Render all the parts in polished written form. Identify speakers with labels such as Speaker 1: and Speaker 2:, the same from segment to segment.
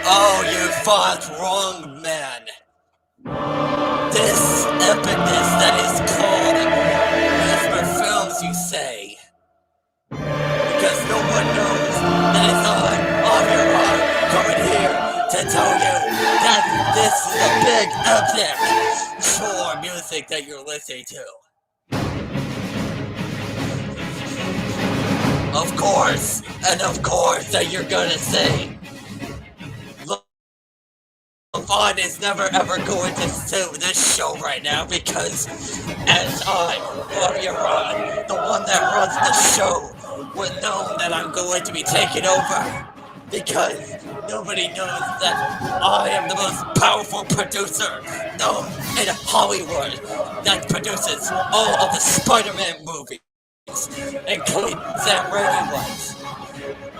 Speaker 1: Oh, you fought wrong, man. This epicness that is called Mezmer films, you say? Because no one knows that it's on your heart coming here to tell you that this is a big epic for music that you're listening to. Of course, and of course that you're gonna say, Vaughn is never ever going to sue this show right now because as I, Mario Ron, the one that runs the show, would know that I'm going to be taking over because nobody knows that I am the most powerful producer known in Hollywood that produces all of the Spider-Man movies, including Sam Raimi ones.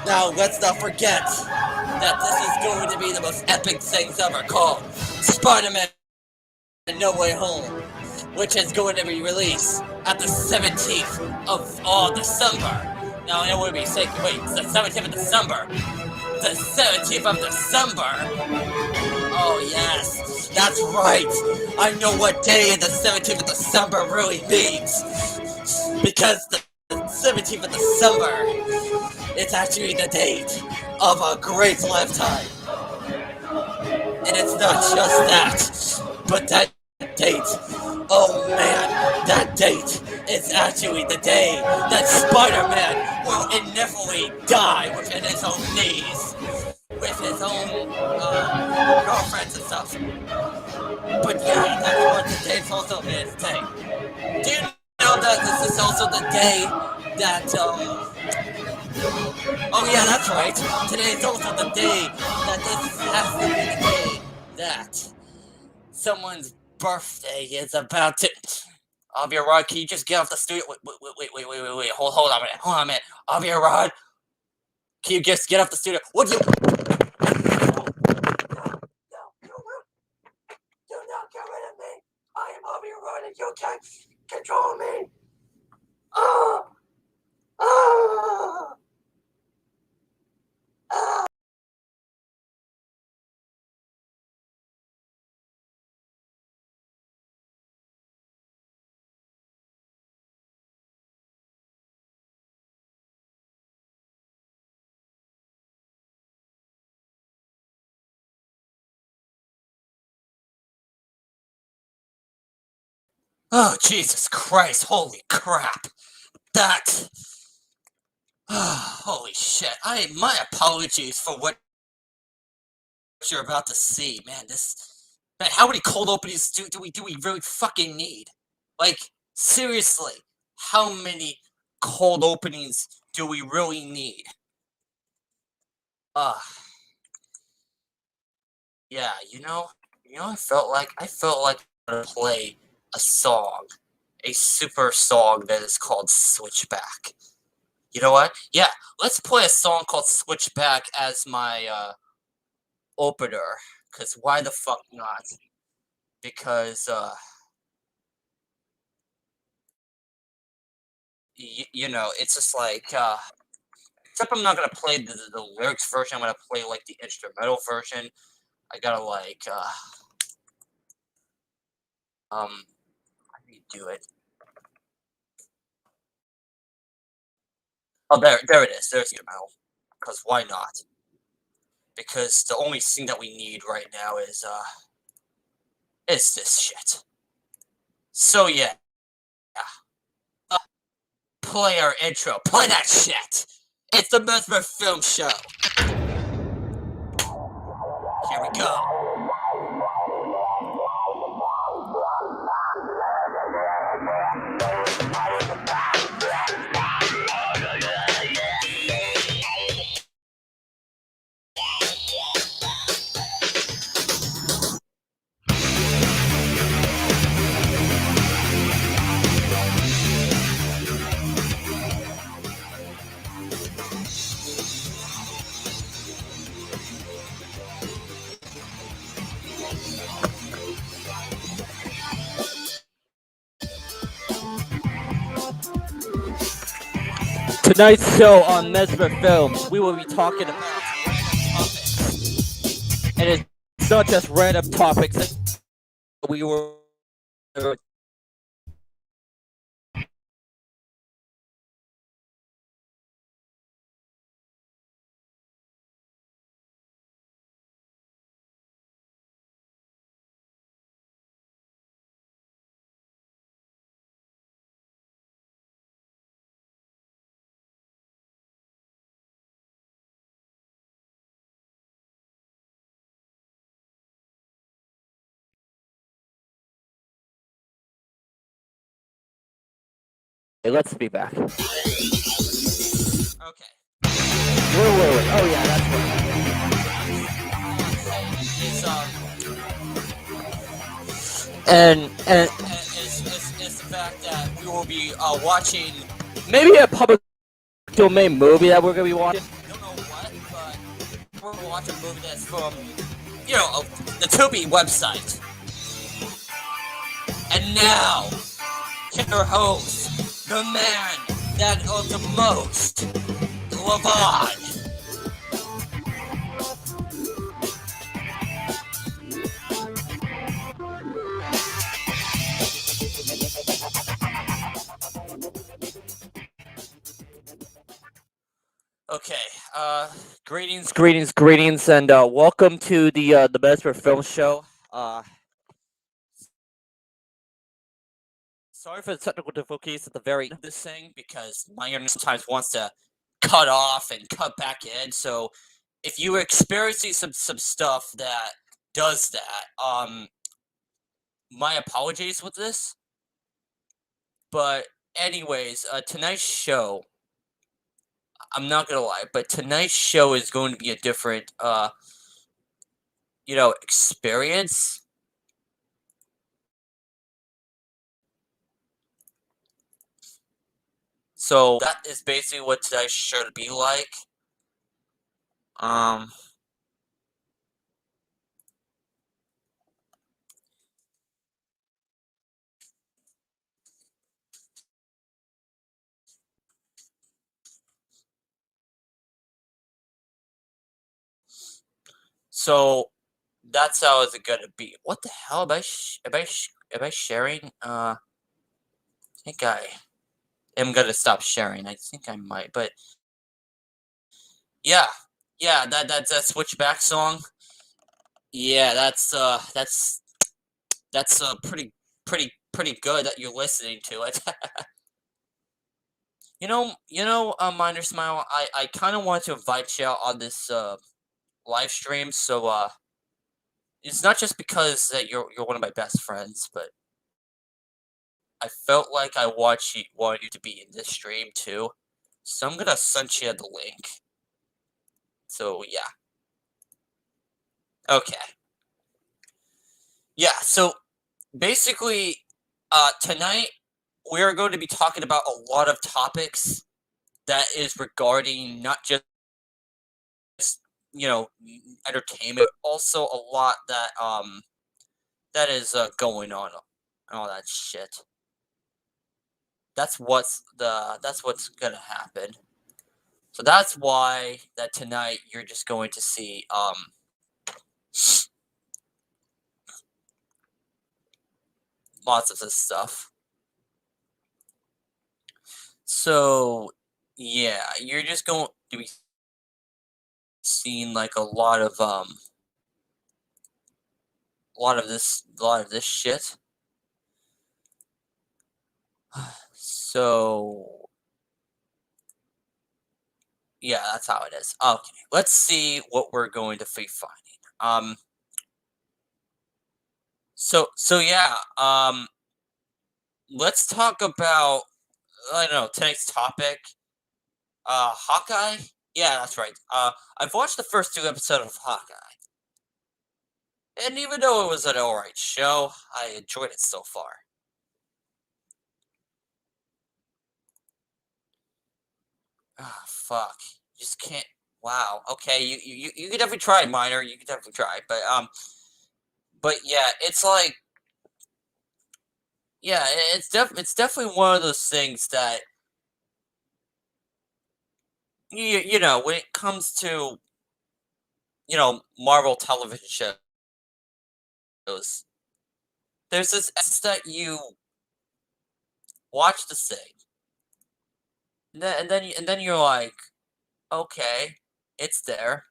Speaker 1: Now, let's not forget that this is going to be the most epic things ever called Spider-Man No Way Home, which is going to be released at the 17th of December. Now, I know what we're saying, wait, it's the 17th of December. The 17th of December? Oh, yes, that's right. I know what day in the 17th of December really means. Because the 17th of December, it's actually the date of a great lifetime. And it's not just that, but that date, oh man, that date is actually the day that Spider-Man will inevitably die within his own knees, with his own girlfriends and stuff. But yeah, that's what the date's also is today. Do you know that this is also the day that, oh yeah, that's right. Today is also the day that this has to be the day that someone's birthday is about to. Rod, can you just get off the studio? Wait. Hold on a minute. Rod, can you just get off the studio? What do you? No, do not get rid of me. I am Rod, and you can't control me. Oh, Jesus Christ, holy crap. That. Oh, holy shit. My apologies for what you're about to see, man. Man, how many cold openings do we really fucking need? Like, seriously, how many cold openings do we really need? Yeah, I felt like to play a song, a super song that is called Switchback. You know what? Yeah, let's play a song called Switchback as my opener, because why the fuck not? Because it's just like except I'm not gonna play the lyrics version. I'm gonna play like the instrumental version. I gotta like how do you do it? Oh, there it is. There's the instrumental. Because why not? Because the only thing that we need right now is this shit. So yeah. Play our intro. Play that shit. It's the Mezmer Film Show. Here we go.
Speaker 2: Tonight's show on Mezmer Films, we will be talking about random topics. And it's not just random topics. We were Hey, let's be back. Where
Speaker 1: Okay.
Speaker 2: were we? Oh yeah, that's right.
Speaker 1: It's it's the fact that we will be watching.
Speaker 2: Maybe a public domain movie that we're gonna be watching.
Speaker 1: I don't know what, but we're gonna watch a movie that's from the Tubi website. And now, your host, the man that owns the most, Levon. Okay,
Speaker 2: Greetings, and welcome to the Best for Film show. Sorry for the technical difficulties at the very end of this thing because my internet sometimes wants to cut off and cut back in. So if you are experiencing some stuff that does that, my apologies with this. But anyways, tonight's show, I'm not gonna lie, but tonight's show is going to be a different experience. So that is basically what tonight's show to be like. Um so that's how it's gonna be. What the hell am I sharing? I think I am gonna stop sharing. I think I might, but yeah, that's a switchback song. Yeah, that's pretty good that you're listening to it. Minor Smile, I kind of want to invite you out on this live stream. So it's not just because that you're one of my best friends, but I felt like I wanted you to be in this stream too. So I'm gonna send you the link. So yeah, okay, yeah. So basically, tonight we are going to be talking about a lot of topics that is regarding not just you know entertainment, also a lot that is going on and all that shit. That's what's gonna happen. So that's why that tonight you're just going to see lots of this stuff. So yeah, you're just going to be seeing like a lot of this shit. So yeah, that's how it is. Okay, let's see what we're going to be finding. So yeah, let's talk about I don't know tonight's topic. Hawkeye. Yeah, that's right. I've watched the first two episodes of Hawkeye, and even though it was an alright show, I enjoyed it so far. Ah, fuck. Just can't. Wow. Okay, you could definitely try, Minor. You could definitely try, but yeah, it's like, yeah, it's definitely one of those things that you know, when it comes to, Marvel television shows, there's this that you watch the thing, and then you're like, okay, it's there,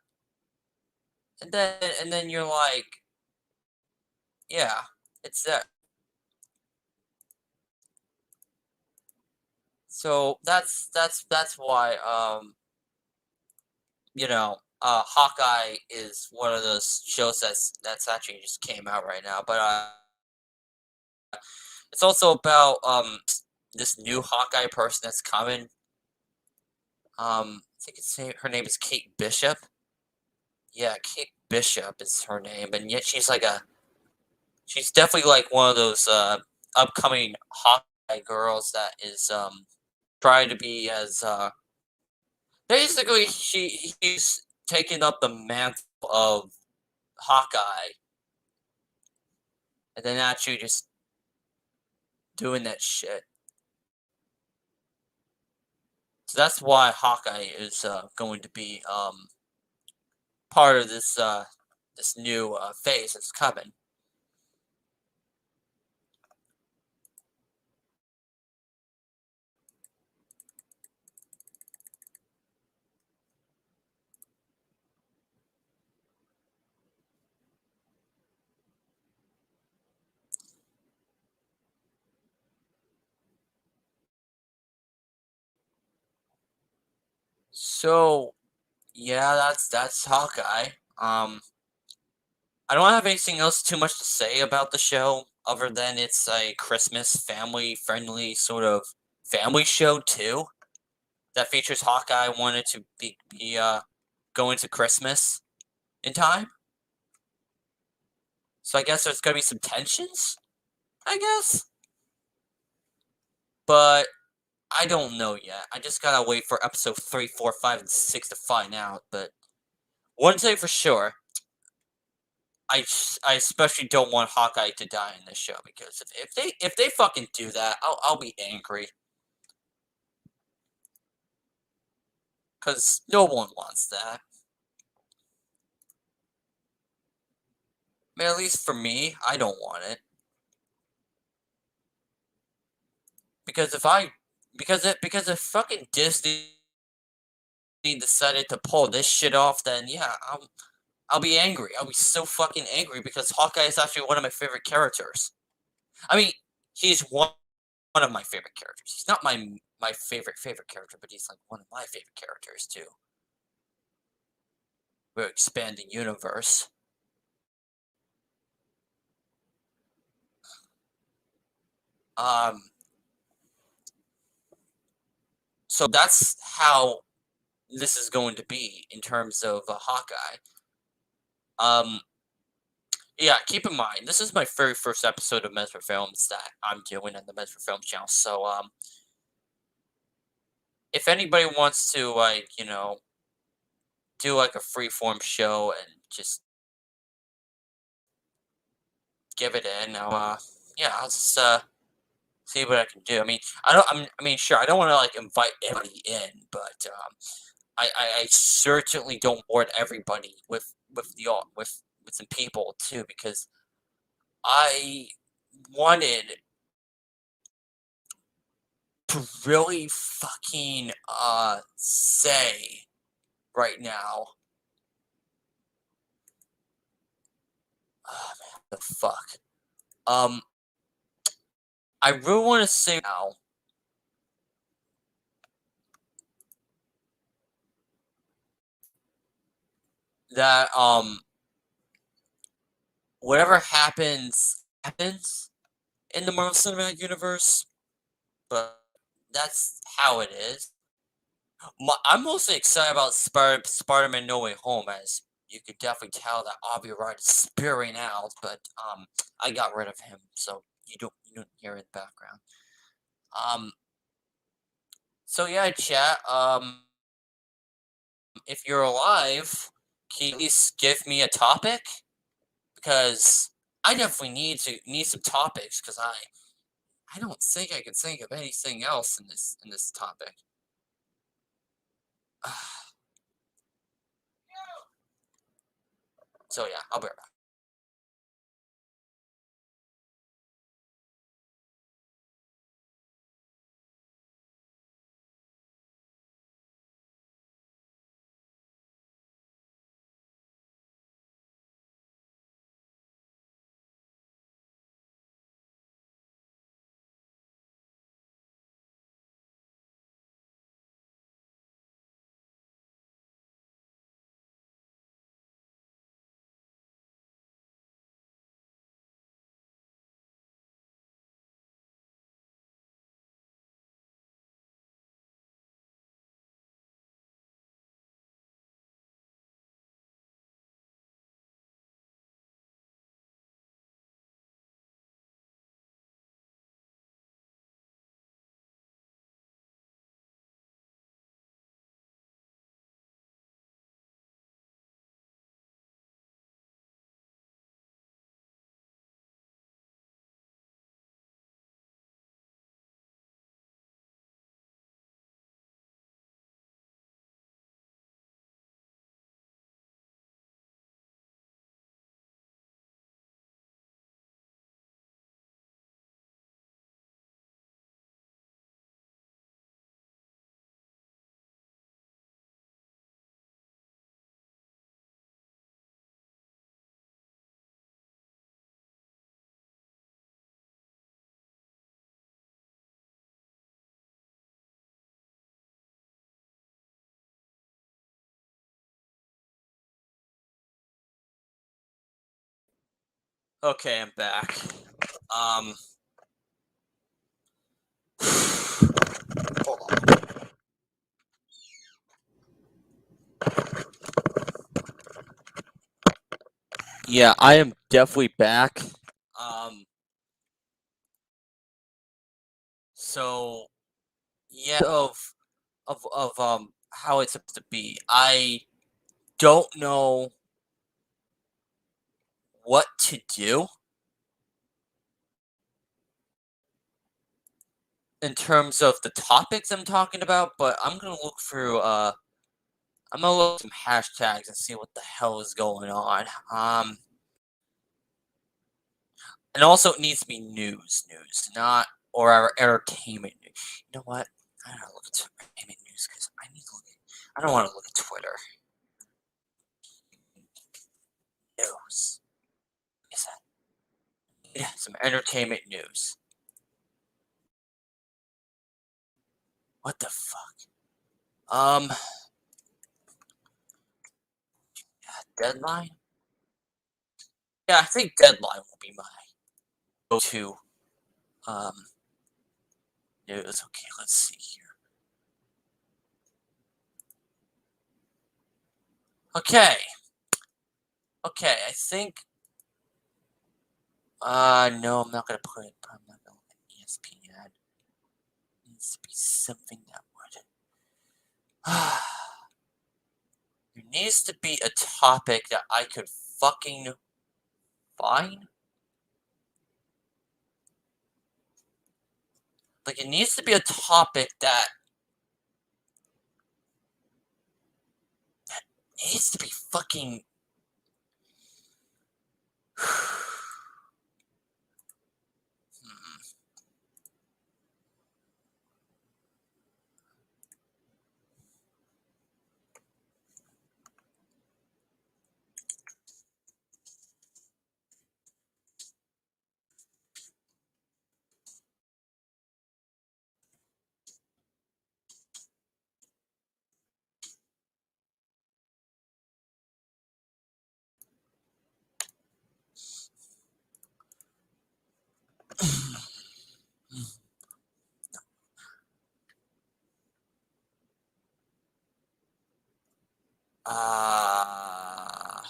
Speaker 2: and then you're like, yeah, it's there. So that's why Hawkeye is one of those shows that's actually just came out right now. But it's also about this new Hawkeye person that's coming. I think her name is Kate Bishop. Yeah, Kate Bishop is her name, and yet she's definitely like one of those upcoming Hawkeye girls that is trying to be as basically he's taking up the mantle of Hawkeye, and then actually just doing that shit. So that's why Hawkeye is going to be part of this new phase that's coming. So yeah, that's Hawkeye. I don't have anything else too much to say about the show other than it's a Christmas family friendly sort of family show too that features Hawkeye wanted to be going to Christmas in time. So I guess there's gonna be some tensions, I guess. But I don't know yet. I just gotta wait for episode 3, 4, 5, and 6 to find out. But one thing for sure, I especially don't want Hawkeye to die in this show because if they fucking do that, I'll be angry. Because no one wants that. I mean, at least for me, I don't want it. Because because if fucking Disney decided to pull this shit off, then yeah, I'll be angry. I'll be so fucking angry because Hawkeye is actually one of my favorite characters. I mean, he's one of my favorite characters. He's not my favorite character, but he's like one of my favorite characters too. We're expanding universe. Um, so that's how this is going to be in terms of Hawkeye. Um, yeah, keep in mind this is my very first episode of Mezmer Films that I'm doing on the Mezmer Films channel. So if anybody wants to like do like a freeform show and just give it in, I'll just see what I can do. I mean, I mean, sure, I don't want to like invite everybody in, but I certainly don't board everybody with some people too because I wanted to really fucking say right now. Oh man, the fuck. Um, I really want to say now that whatever happens in the Marvel Cinematic Universe, but that's how it is. I'm mostly excited about Spider-Man No Way Home, as you could definitely tell that Avi Wright is spearing out, but I got rid of him, so you don't hear it in the background. Um, so yeah, chat. If you're alive, can you at least give me a topic? Because I definitely need some topics because I don't think I can think of anything else in this topic. So yeah, I'll be right back. Okay, I'm back. Um, hold on. Yeah, I am definitely back. Um, so yeah, of how it's supposed to be. I don't know what to do in terms of the topics I'm talking about, but I'm gonna look through I'm gonna look at some hashtags and see what the hell is going on. And also it needs to be news, not or our entertainment news. You know what? I gotta look at some entertainment news because I need to look at. I don't want to look at Twitter news. Is that? Yeah, some entertainment news. What the fuck? Deadline. Yeah, I think Deadline will be my go-to um news. Okay, let's see here. Okay, okay, I think. No, I'm not gonna put it. I'm not gonna put ESPN. It needs to be something that would. There needs to be a topic that I could fucking find. Like, it needs to be a topic that needs to be fucking. Hmm. Uh,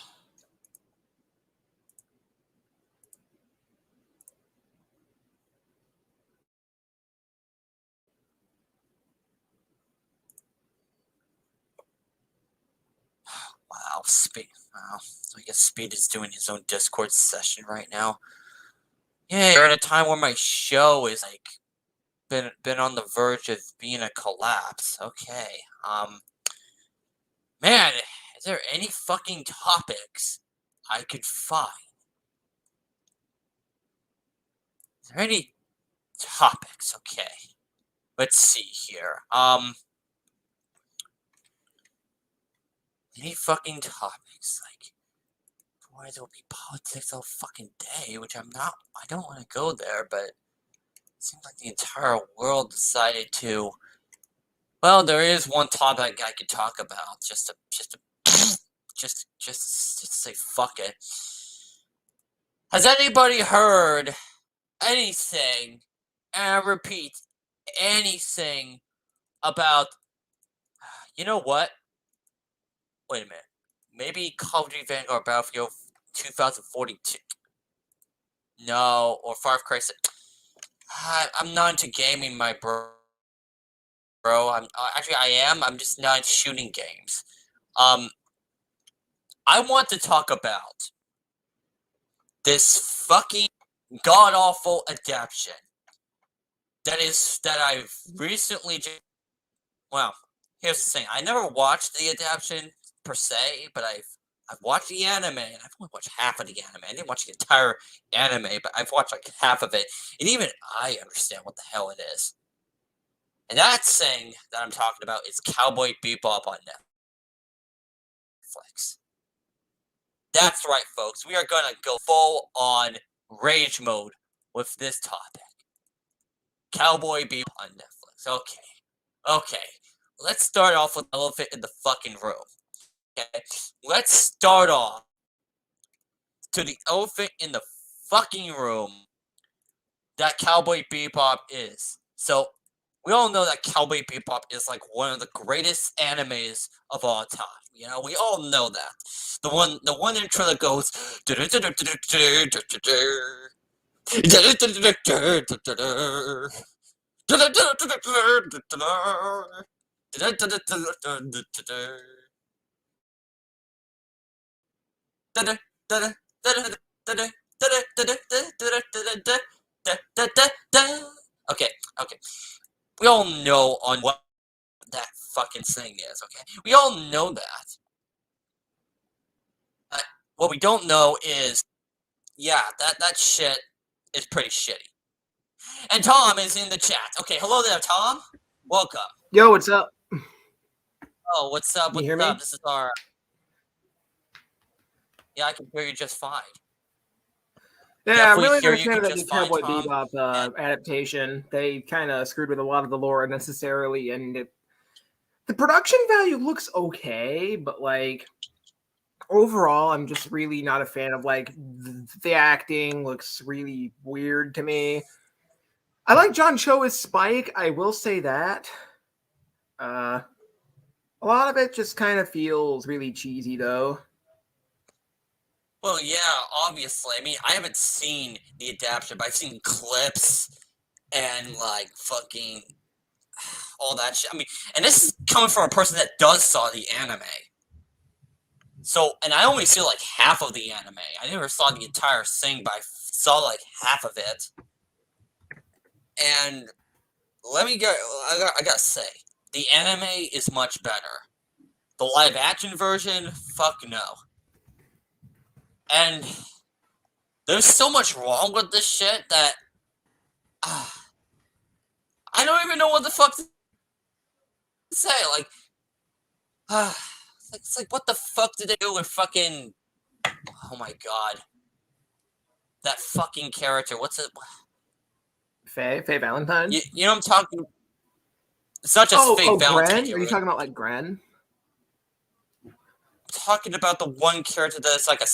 Speaker 2: wow, Speed. Wow. So I guess Speed is doing his own Discord session right now. Yeah, you're at a time where my show is like been on the verge of being a collapse. Okay. Man, is there any fucking topics I could find? Is there any topics? Okay. Let's see here. Any fucking topics? Like, boy, there'll be politics all fucking day, which I'm not. I don't want to go there, but it seems like the entire world decided to. Well, there is one topic I could talk about. Just to say fuck it. Has anybody heard anything? And I repeat, anything about. You know what? Wait a minute. Maybe Call of Duty Vanguard Battlefield 2042. No, or Far Cry 6. I'm not into gaming, my bro. Actually, I am. I'm just not into shooting games. I want to talk about this fucking god awful adaptation that I've recently just. Well, here's the thing. I never watched the adaptation per se, but I've watched the anime, and I've only watched half of the anime. I didn't watch the entire anime, but I've watched like half of it, and even I understand what the hell it is. And that thing that I'm talking about is Cowboy Bebop on Netflix. That's right, folks. We are gonna go full on rage mode with this topic. Cowboy Bebop on Netflix. Okay. Let's start off with the elephant in the fucking room. Okay, let's start off to the elephant in the fucking room that Cowboy Bebop is. So, we all know that Cowboy Bebop is like one of the greatest animes of all time. You know, we all know that. The one intro that goes. Okay. We all know on what that fucking thing is, okay? We all know that. What we don't know is, yeah, that shit is pretty shitty. And Tom is in the chat. Okay, hello there, Tom. Welcome.
Speaker 3: Yo, what's up?
Speaker 2: Oh, what's up?
Speaker 3: Can you hear me?
Speaker 2: This is our. Yeah, I can hear you just fine.
Speaker 3: Yeah, I'm really
Speaker 2: hear
Speaker 3: not a
Speaker 2: you
Speaker 3: fan of that
Speaker 2: just
Speaker 3: new
Speaker 2: fine,
Speaker 3: Cowboy
Speaker 2: Tom.
Speaker 3: Bebop adaptation. They kind of screwed with a lot of the lore unnecessarily, and the production value looks okay, but like overall, I'm just really not a fan of like the acting. Looks really weird to me. I like John Cho as Spike. I will say that. A lot of it just kind of feels really cheesy, though.
Speaker 2: Well, yeah, obviously. I mean, I haven't seen the adaptation, but I've seen clips and like fucking all that shit. I mean, and this is coming from a person that does saw the anime. So, and I only see like half of the anime. I never saw the entire thing, but I saw like half of it. And let me go. I gotta say, the anime is much better. The live action version, fuck no. And there's so much wrong with this shit that I don't even know what the fuck to say. Like, it's like, what the fuck did they do with fucking? Oh my god, that fucking character. What's it?
Speaker 3: Faye Valentine.
Speaker 2: You know what I'm talking? It's not just Faye Valentine.
Speaker 3: Gren? Are you talking about like Gren?
Speaker 2: I'm talking about the one character that's like a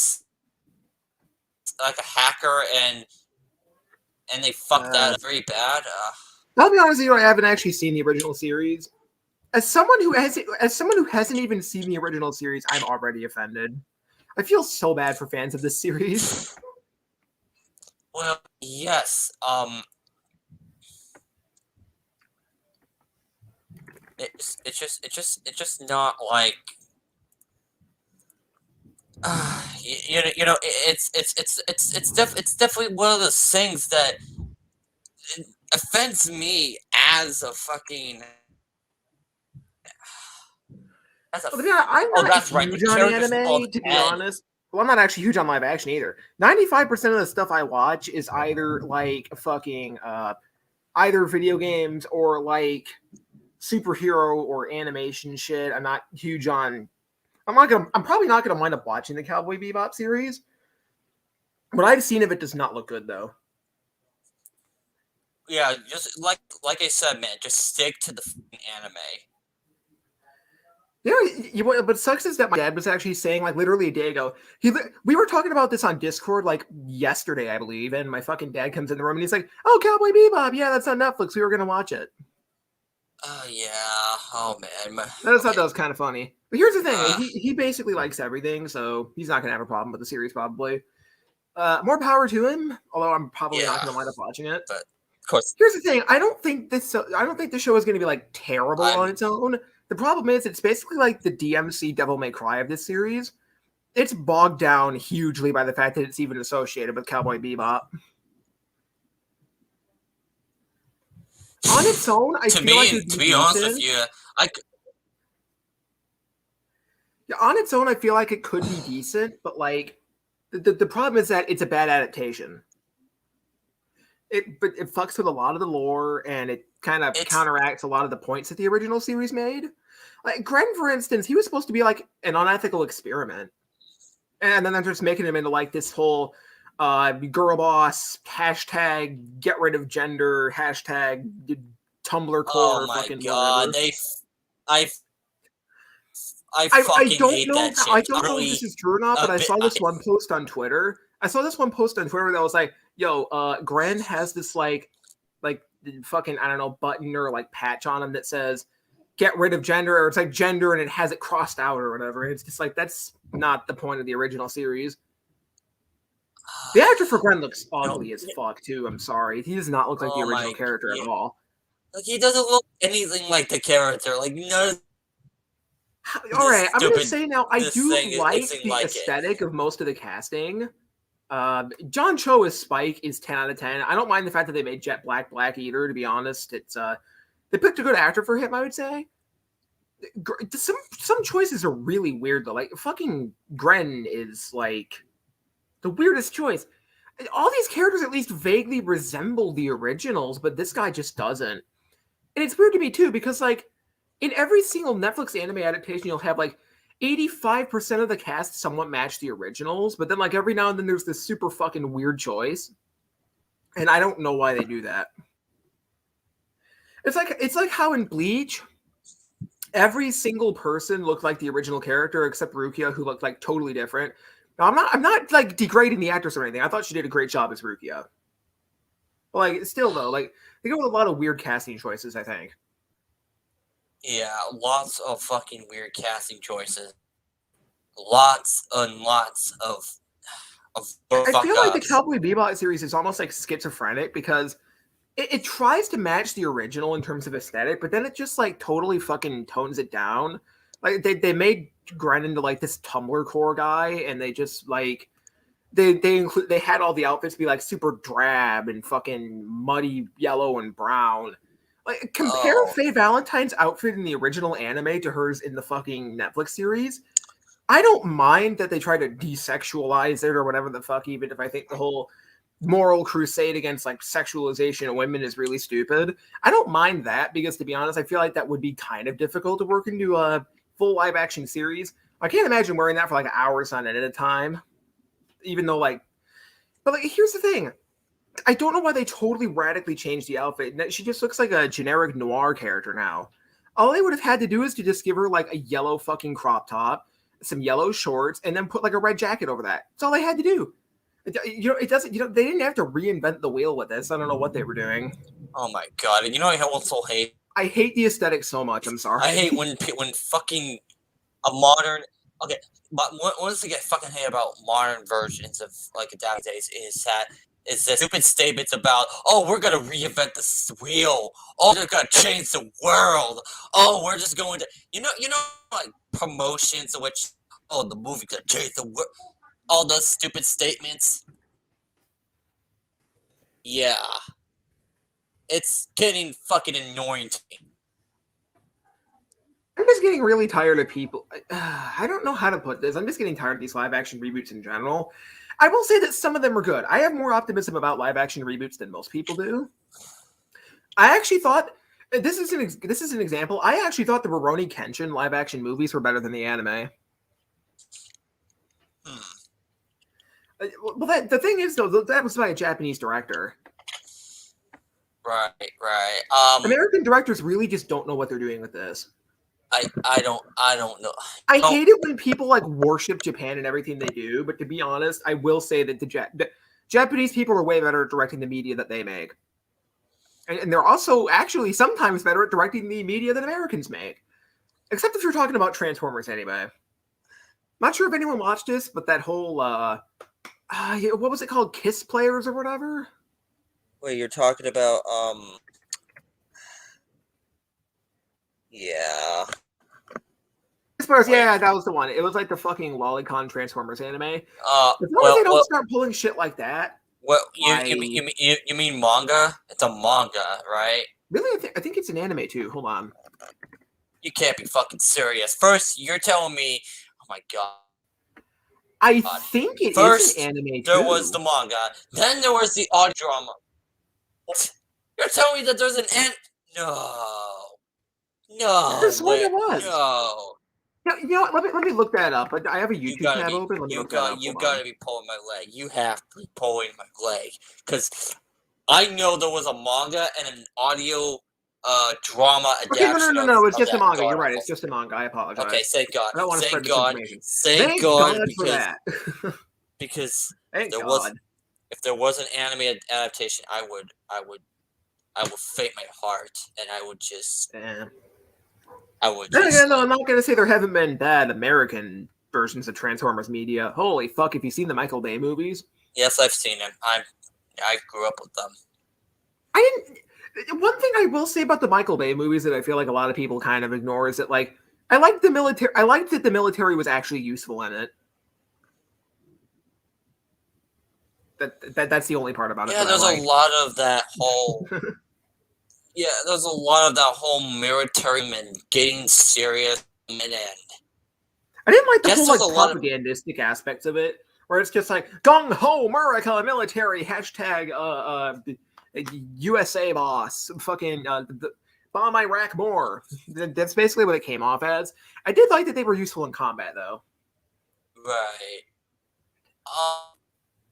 Speaker 2: hacker and they fucked that up very bad.
Speaker 3: I'll be honest with you, I haven't actually seen the original series. As someone who hasn't even seen the original series, I'm already offended. I feel so bad for fans of this series.
Speaker 2: Well, yes. It's just not like. You know, it's definitely one of those things that offends me as a fucking. That's a.
Speaker 3: Well, to be honest, I'm
Speaker 2: Oh,
Speaker 3: not
Speaker 2: that's right.
Speaker 3: huge
Speaker 2: The
Speaker 3: on
Speaker 2: character's
Speaker 3: anime,
Speaker 2: called
Speaker 3: to be
Speaker 2: Ed.
Speaker 3: honest. Well, I'm not actually huge on live action either. 95% of the stuff I watch is either like fucking either video games or like superhero or animation shit. I'm not huge on. I'm probably not gonna wind up watching the Cowboy Bebop series. What I've seen of it does not look good though.
Speaker 2: Yeah, just like I said, man, just stick to the anime.
Speaker 3: But sucks is that my dad was actually saying like literally a day ago. We were talking about this on Discord like yesterday, I believe, and my fucking dad comes in the room and he's like, "Oh, Cowboy Bebop, yeah, that's on Netflix. We were gonna watch it."
Speaker 2: Oh yeah. Oh man.
Speaker 3: I just thought
Speaker 2: Okay.
Speaker 3: that was kind of funny. But here's the thing: he basically likes everything, so he's not gonna have a problem with the series probably. More power to him. Although I'm probably not
Speaker 2: Yeah,
Speaker 3: gonna wind up watching it.
Speaker 2: but of course,
Speaker 3: Here's the thing: I don't think the show is gonna be like terrible on
Speaker 2: I'm.
Speaker 3: its own. The problem is it's basically like the DMC Devil May Cry of this series. It's bogged down hugely by the fact that it's even associated with Cowboy Bebop. On its own, I feel like it'd
Speaker 2: To
Speaker 3: be
Speaker 2: be honest with
Speaker 3: decent.
Speaker 2: you, I
Speaker 3: Yeah, on its own, I feel like it could be decent, but like the problem is that it's a bad adaptation. But it fucks with a lot of the lore and it kind of
Speaker 2: it's
Speaker 3: counteracts a lot of the points that the original series made. Like Gren, for instance, he was supposed to be like an unethical experiment, and then they're just making him into like this whole girl boss hashtag get rid of gender hashtag Tumblr
Speaker 2: oh
Speaker 3: core
Speaker 2: my
Speaker 3: fucking
Speaker 2: god,
Speaker 3: whatever.
Speaker 2: I I
Speaker 3: I
Speaker 2: fucking
Speaker 3: don't
Speaker 2: hate
Speaker 3: know.
Speaker 2: that
Speaker 3: I
Speaker 2: shit.
Speaker 3: don't know if this is true or not, but I saw this one post on Twitter. I saw this one post on Twitter that was like, "Yo, Gren has this like fucking I don't know button or like patch on him that says get rid of gender, or it's like gender and it has it crossed out or whatever." It's just like that's not the point of the original series. The actor for Gren looks ugly as fuck too. I'm sorry, he does not look like the
Speaker 2: Oh
Speaker 3: original
Speaker 2: my,
Speaker 3: character
Speaker 2: yeah,
Speaker 3: at all.
Speaker 2: like he doesn't look anything like the character. Like none of
Speaker 3: All
Speaker 2: this
Speaker 3: right, I'm gonna
Speaker 2: stupid
Speaker 3: say now I
Speaker 2: this
Speaker 3: do
Speaker 2: thing is
Speaker 3: like
Speaker 2: anything
Speaker 3: the
Speaker 2: like it.
Speaker 3: aesthetic of most of the casting. John Cho as Spike is 10 out of 10. I don't mind the fact that they made Jet Black either, to be honest. It's they picked a good actor for him, I would say. Some choices are really weird though. Like fucking Gren is like the weirdest choice. All these characters at least vaguely resemble the originals, but this guy just doesn't. And it's weird to me too, because like in every single Netflix anime adaptation, you'll have like 85% of the cast somewhat match the originals, but then like every now and then there's this super fucking weird choice. And I don't know why they do that. It's like how in Bleach, every single person looked like the original character except Rukia, who looked like totally different. Now I'm not like degrading the actress or anything. I thought she did a great job as Rukia. But like still though, like they go with a lot of weird casting choices, I think.
Speaker 2: Yeah, lots of fucking weird casting choices. Lots and lots of
Speaker 3: I
Speaker 2: fuck
Speaker 3: feel like the
Speaker 2: ups.
Speaker 3: Cowboy Bebop series is almost like schizophrenic because it tries to match the original in terms of aesthetic, but then it just like totally fucking tones it down. Like they made Gren into like this Tumblr core guy, and they just like they had all the outfits be like super drab and fucking muddy yellow and brown. Like compare
Speaker 2: Oh,
Speaker 3: Faye Valentine's outfit in the original anime to hers in the fucking Netflix series. I don't mind that they try to desexualize it or whatever the fuck, even if I think the whole moral crusade against like sexualization of women is really stupid. I don't mind that because to be honest, I feel like that would be kind of difficult to work into a full live action series. I can't imagine wearing that for like hours on end at a time. Even though like but like here's the thing. I don't know why they totally radically changed the outfit. She just looks like a generic noir character now. All they would have had to do is to just give her like a yellow fucking crop top, some yellow shorts, and then put like a red jacket over that. That's all they had to do. It doesn't. They didn't have to reinvent the wheel with this. I don't know what they were doing.
Speaker 2: oh my god! And you know I also hate.
Speaker 3: I hate the aesthetic so much. I'm sorry.
Speaker 2: I hate when fucking a modern. Okay, but one thing I fucking hate about modern versions of like nowadays is that is the stupid statements about we're gonna reinvent the wheel, we're gonna change the world, we're just going to like promotions in which the movie gonna change the world, all those stupid statements. Yeah, it's getting fucking annoying to me.
Speaker 3: I'm just getting really tired of people. I don't know how to put this. I'm just getting tired of these live action reboots in general. I will say that some of them are good. I have more optimism about live action reboots than most people do. I actually thought this is an example. I actually thought the Rurouni Kenshin live action movies were better than the anime. Well, the thing is though, that was by a Japanese director.
Speaker 2: Right.
Speaker 3: American directors really just don't know what they're doing with this.
Speaker 2: I don't know.
Speaker 3: I hate it when people like worship Japan and everything they do, but to be honest, I will say that the Japanese people are way better at directing the media that they make. And they're also actually sometimes better at directing the media that Americans make. Except if you're talking about Transformers anyway. Not sure if anyone watched this, but that whole what was it called? Kiss Players or whatever?
Speaker 2: Wait, you're talking about yeah.
Speaker 3: Kiss Players, yeah, that was the one. It was like the fucking Lolicon Transformers anime. As long as they don't start pulling shit like that.
Speaker 2: Well, you mean manga? It's a manga, right?
Speaker 3: Really, I think it's an anime too. Hold on.
Speaker 2: You can't be fucking serious. First, you're telling me, oh my god.
Speaker 3: I think it is an anime too.
Speaker 2: There was the manga. Then there was the audio drama. You're telling me that there's an No.
Speaker 3: This one it was.
Speaker 2: No.
Speaker 3: You know what? Let me look that up. I have a YouTube tab open. Let me
Speaker 2: You
Speaker 3: look that up.
Speaker 2: gotta be pulling my leg. You have to be pulling my leg. Because I know there was a manga and an audio drama adaptation.
Speaker 3: Okay, no. It's just a manga. You're right. It's just a manga. I apologize.
Speaker 2: Okay, thank God.
Speaker 3: I don't want to spread misinformation.
Speaker 2: Thank God
Speaker 3: for that.
Speaker 2: Because
Speaker 3: thank God.
Speaker 2: If there was an anime adaptation, I would fate my heart, and I would just.
Speaker 3: Yeah.
Speaker 2: No,
Speaker 3: I'm not gonna say there haven't been bad American versions of Transformers media. Holy fuck! Have you seen the Michael Bay movies?
Speaker 2: Yes, I've seen them. I grew up with them.
Speaker 3: One thing I will say about the Michael Bay movies that I feel like a lot of people kind of ignore is that, like, I liked that the military was actually useful in it. That's the only part about it.
Speaker 2: Yeah, there's a lot of that whole. Yeah, there's a lot of that whole military man getting serious mid-end.
Speaker 3: I didn't like the whole like propagandistic aspects of it, where it's just like gung ho America military hashtag USA boss fucking bomb Iraq more. That's basically what it came off as. I did like that they were useful in combat though.
Speaker 2: Right.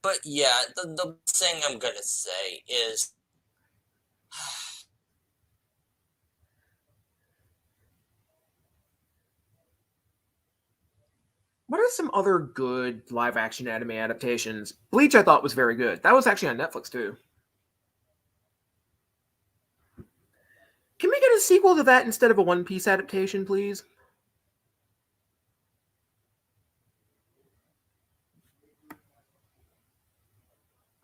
Speaker 2: But yeah, the thing I'm gonna say is.
Speaker 3: What are some other good live-action anime adaptations? Bleach, I thought, was very good. That was actually on Netflix, too. Can we get a sequel to that instead of a One Piece adaptation, please?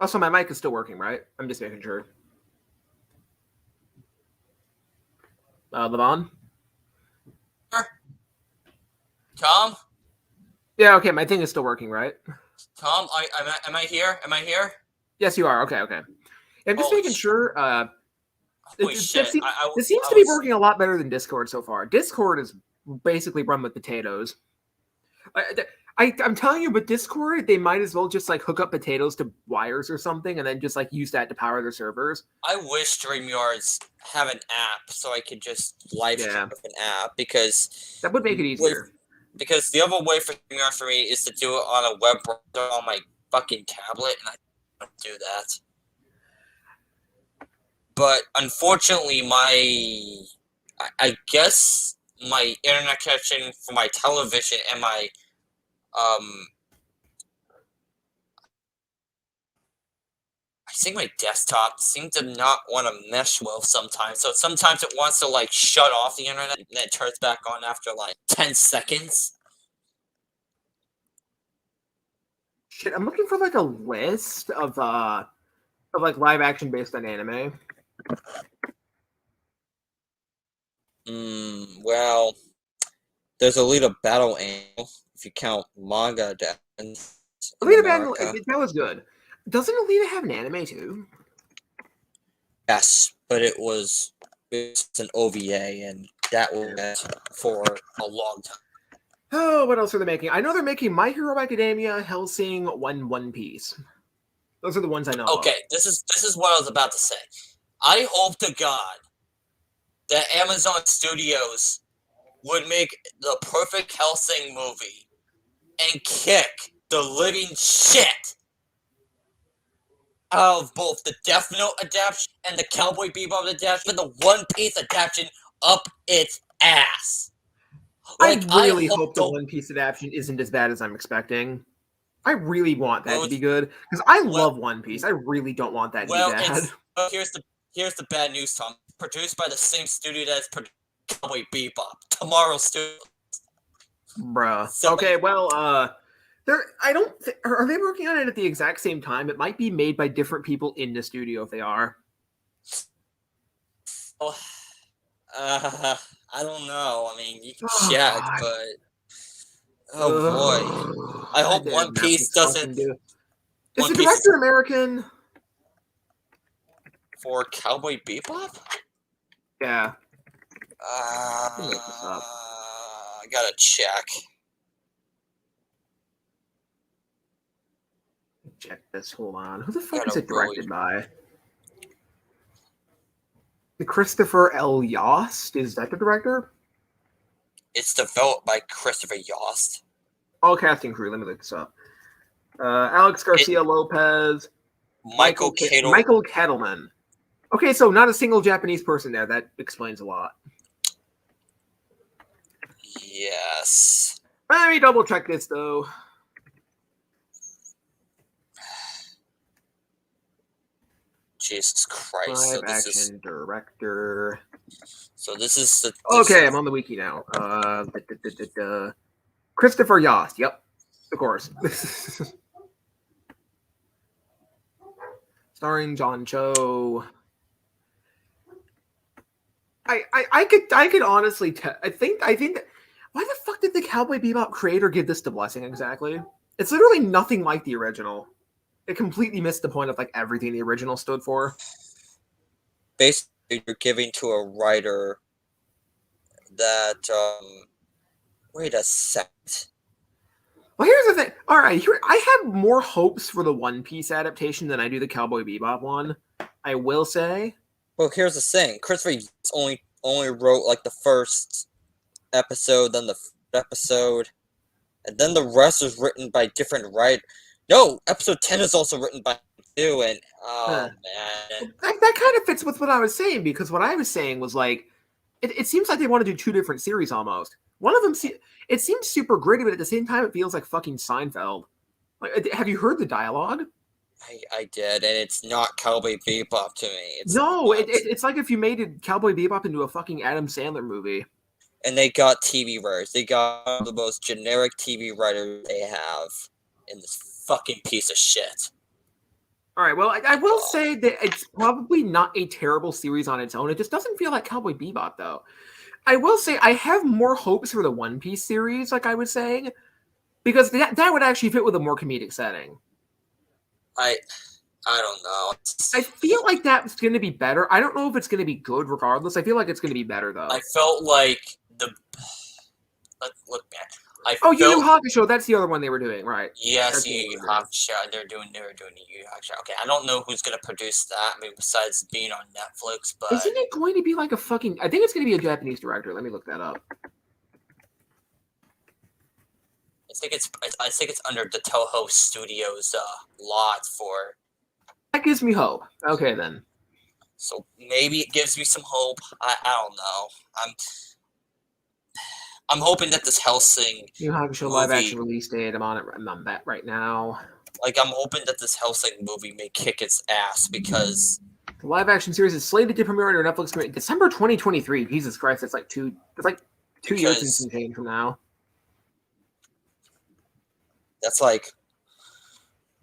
Speaker 3: Also, my mic is still working, right? I'm just making sure. Levon?
Speaker 2: Tom?
Speaker 3: Yeah, okay, my thing is still working, right?
Speaker 2: Tom, am I here? Am I here?
Speaker 3: Yes, you are. Okay. I'm just making sure. This seems to be working a lot better than Discord so far. Discord is basically run with potatoes. I'm telling you, with Discord, they might as well just like hook up potatoes to wires or something, and then just like use that to power their servers.
Speaker 2: I wish StreamYards have an app so I could just live stream with an app, because
Speaker 3: that would make it easier.
Speaker 2: Because the other way for StreamYard for me is to do it on a web browser on my fucking tablet, and I don't do that. But unfortunately, I guess my internet connection for my television and my I think my desktop seems to not want to mesh well sometimes. So sometimes it wants to like shut off the internet and then it turns back on after like 10 seconds.
Speaker 3: Shit, I'm looking for like a list of like live action based on anime.
Speaker 2: Well, there's Alita Battle Angel if you count manga adaptations.
Speaker 3: Alita Battle, that was good. Doesn't Alita have an anime too?
Speaker 2: Yes, but it's an OVA, and that went for a long time.
Speaker 3: Oh, what else are they making? I know they're making My Hero Academia, Hellsing, One Piece. Those are the ones I know.
Speaker 2: Okay, this is what I was about to say. I hope to God that Amazon Studios would make the perfect Hellsing movie and kick the living shit out of both the Death Note adaptation and the Cowboy Bebop adaptation and the One Piece adaptation up its ass.
Speaker 3: I really hope the One Piece adaptation isn't as bad as I'm expecting. I really want that to be good because I love One Piece. I really don't want that to be bad.
Speaker 2: Here's the bad news, Tom. Produced by the same studio that's produced Cowboy Bebop, Tomorrow Studio.
Speaker 3: Bruh. Okay, well, are they working on it at the exact same time? It might be made by different people in the studio if they are.
Speaker 2: Oh, I don't know. I mean, you can check, but boy, I hope One Piece doesn't.
Speaker 3: Is the director American?
Speaker 2: For Cowboy Bebop?
Speaker 3: Yeah.
Speaker 2: I gotta check.
Speaker 3: Check this. Hold on. Who the fuck is it directed by? The Christopher L. Yost? Is that the director?
Speaker 2: It's developed by Christopher Yost.
Speaker 3: All casting crew. Let me look this up. Alex Garcia Lopez. Michael Kettleman. Okay, so not a single Japanese person there. That explains a lot.
Speaker 2: Yes.
Speaker 3: Let me double check this though.
Speaker 2: Jesus Christ.
Speaker 3: Live action director.
Speaker 2: So this is the...
Speaker 3: Okay, I'm on the wiki now. Christopher Yost. Yep. Of course. Starring John Cho. I could honestly I think that, why the fuck did the Cowboy Bebop creator give this the blessing exactly? It's literally nothing like the original. It completely missed the point of like everything the original stood for.
Speaker 2: Basically, you're giving to a writer that wait a second.
Speaker 3: Well, here's the thing. All right, I have more hopes for the One Piece adaptation than I do the Cowboy Bebop one. I will say.
Speaker 2: Well, here's the thing. Christopher only wrote like the first episode, then the episode, and then the rest was written by different writers. No, episode 10 is also written by him too, and man.
Speaker 3: That kind of fits with what I was saying, because what I was saying was like, it seems like they want to do two different series almost. One of them, it seems super gritty, but at the same time, it feels like fucking Seinfeld. Like, have you heard the dialogue?
Speaker 2: I did, and it's not Cowboy Bebop to me.
Speaker 3: It's like if you made Cowboy Bebop into a fucking Adam Sandler movie.
Speaker 2: And they got TV writers. They got the most generic TV writers they have in this fucking piece of shit.
Speaker 3: All right, well, I will say that it's probably not a terrible series on its own. It just doesn't feel like Cowboy Bebop, though. I will say I have more hopes for the One Piece series, like I was saying, because that would actually fit with a more comedic setting.
Speaker 2: I don't know.
Speaker 3: I feel like that's going to be better. I don't know if it's going to be good regardless. I feel like it's going to be better, though.
Speaker 2: I felt like look back.
Speaker 3: Yu Yu Hakusho, that's the other one they were doing, right?
Speaker 2: Yes, Yu Yu Hakusho. They were doing Yu Yu Hakusho. Okay, I don't know who's going to produce that, I mean, besides being on Netflix, but...
Speaker 3: Isn't it going to be like a fucking... I think it's going to be a Japanese director. Let me look that up.
Speaker 2: I think it's under the Toho Studios lot for...
Speaker 3: That gives me hope. Okay, then.
Speaker 2: So maybe it gives me some hope. I don't know. I'm hoping that this Hellsing
Speaker 3: Yu Yu Hakusho live action release date. I'm on that right now.
Speaker 2: Like, I'm hoping that this Hellsing movie may kick its ass, because
Speaker 3: the live action series is slated to premiere on Netflix in December 2023. Jesus Christ, that's like two years and some change from now.
Speaker 2: That's like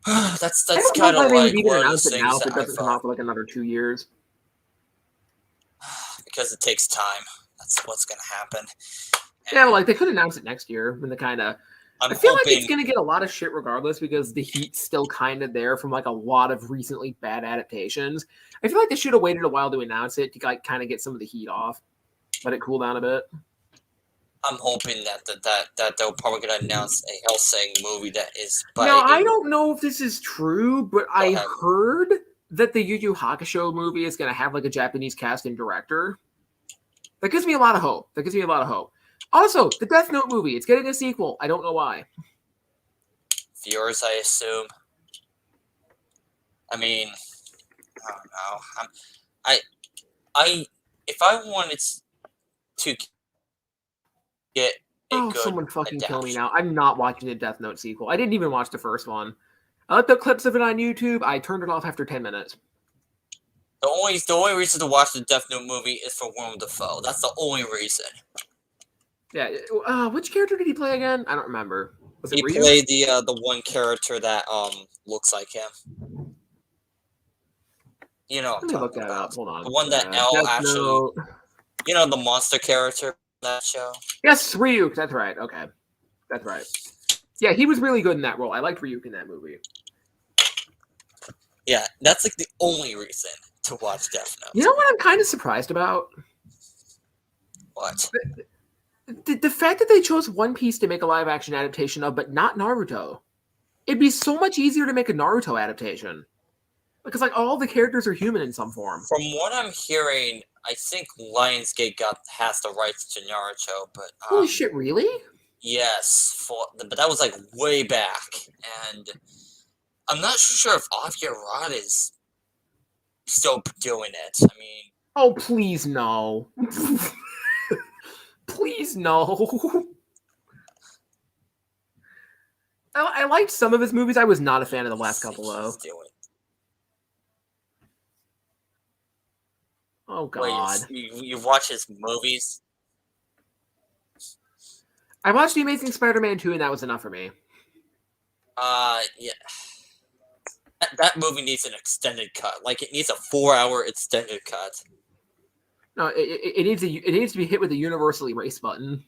Speaker 2: that's kind of like
Speaker 3: even
Speaker 2: one of
Speaker 3: announce
Speaker 2: those
Speaker 3: it now
Speaker 2: things
Speaker 3: if it doesn't come out for like another 2 years.
Speaker 2: Because it takes time. That's what's gonna happen.
Speaker 3: Yeah, like they could announce it next year when the kind of. I feel like it's gonna get a lot of shit regardless, because the heat's still kind of there from like a lot of recently bad adaptations. I feel like they should have waited a while to announce it to like kind of get some of the heat off. Let it cool down a bit.
Speaker 2: I'm hoping that they're probably gonna announce a Hellsing movie that is by
Speaker 3: Now, I don't know if this is true, but I
Speaker 2: ahead.
Speaker 3: heard that the Yu Yu Hakusho movie is going to have like a Japanese cast and director. That gives me a lot of hope. Also, the Death Note movie, it's getting a sequel. I don't know why.
Speaker 2: viewers, I assume. I mean, I don't know. If I wanted to get a
Speaker 3: Oh,
Speaker 2: good
Speaker 3: someone fucking kill me
Speaker 2: adaptation,
Speaker 3: now. I'm not watching the Death Note sequel. I didn't even watch the first one. I looked up clips of it on YouTube. I turned it off after 10 minutes.
Speaker 2: the only reason to watch the Death Note movie is for Willem Dafoe. That's the only reason.
Speaker 3: Yeah, which character did he play again? I don't remember. Was it
Speaker 2: He
Speaker 3: Ryu?
Speaker 2: played the one character that looks like him. You know what I'm
Speaker 3: Let me look
Speaker 2: talking
Speaker 3: that
Speaker 2: about.
Speaker 3: up. Hold on.
Speaker 2: The one that L
Speaker 3: Death
Speaker 2: actually,
Speaker 3: Note.
Speaker 2: you know, the monster character in that show.
Speaker 3: Yes, Ryuk. That's right. Okay. That's right. Yeah, he was really good in that role. I liked Ryuk in that movie.
Speaker 2: Yeah, that's like the only reason to watch Death Note.
Speaker 3: You know what I'm kind of surprised about?
Speaker 2: What?
Speaker 3: The fact that they chose One Piece to make a live action adaptation of, but not Naruto. It'd be so much easier to make a Naruto adaptation. Because like all the characters are human in some form.
Speaker 2: From what I'm hearing, I think Lionsgate has the rights to Naruto, but
Speaker 3: Holy shit, really?
Speaker 2: yes, but that was like way back, and I'm not sure if Avi Arad is still doing it. I mean,
Speaker 3: Oh, please no. Please no. I liked some of his movies. I was not a fan of the last couple though. Oh god.
Speaker 2: Wait, you watch his movies?
Speaker 3: I watched The Amazing Spider-Man 2 and that was enough for me.
Speaker 2: Yeah. That movie needs an extended cut. Like it needs a 4-hour extended cut.
Speaker 3: No, it needs to be hit with a universal erase button.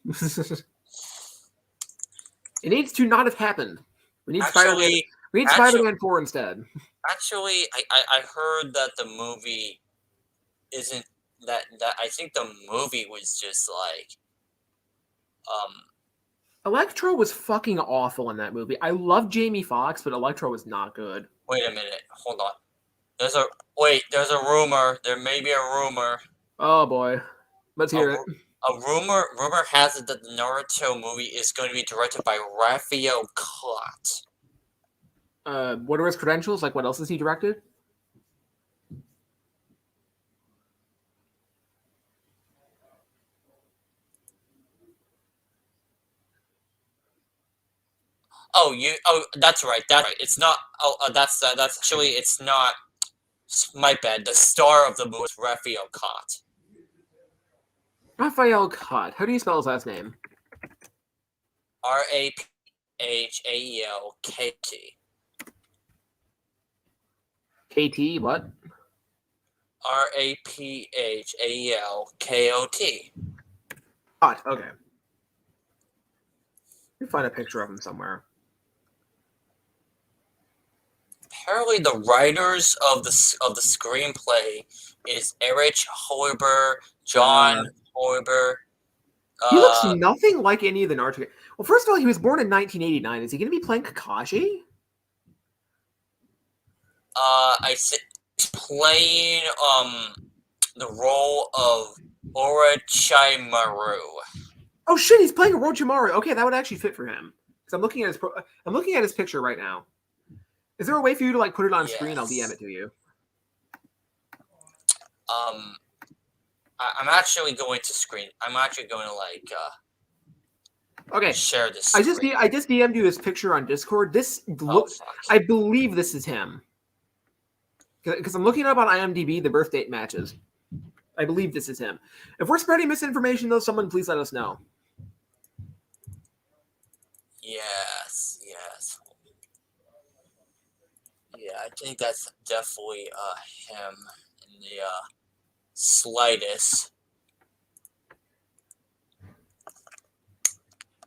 Speaker 3: It needs to not have happened. We need Spider-Man. We need Spider-Man 4 instead.
Speaker 2: Actually, I heard that the movie isn't that I think the movie was just like
Speaker 3: Electro was fucking awful in that movie. I love Jamie Foxx, but Electro was not good.
Speaker 2: Wait a minute, hold on. There's a rumor. There may be a rumor.
Speaker 3: Oh boy, let's hear it.
Speaker 2: A rumor has it that the Naruto movie is going to be directed by Raphael Clot.
Speaker 3: What are his credentials? Like, what else has he directed?
Speaker 2: That's right. It's not. That's actually. It's not. My bad. The star of the movie was Raphael Clot.
Speaker 3: Raphael Clot. How do you spell his last name?
Speaker 2: Raphaelkt.
Speaker 3: KT, what?
Speaker 2: Raphaelkot.
Speaker 3: Clot, okay. Let me find a picture of him somewhere.
Speaker 2: Apparently, the writers of the screenplay is Erich Hoiber, John Hoiber.
Speaker 3: He looks nothing like any of the Naruto. Well, first of all, he was born in 1989. Is he going to be playing Kakashi?
Speaker 2: I think he's playing the role of Orochimaru.
Speaker 3: Oh shit, he's playing Orochimaru. Okay, that would actually fit for him. Because I'm looking at his picture right now. Is there a way for you to like put it on screen? I'll DM it to you.
Speaker 2: I'm actually going to screen. I'm actually going to like.
Speaker 3: Okay.
Speaker 2: Share this.
Speaker 3: I just DM'd you his picture on Discord. This looks. I believe this is him. Because I'm looking it up on IMDb, the birth date matches. I believe this is him. If we're spreading misinformation, though, someone please let us know.
Speaker 2: Yes. Yeah, I think that's definitely him in the slightest.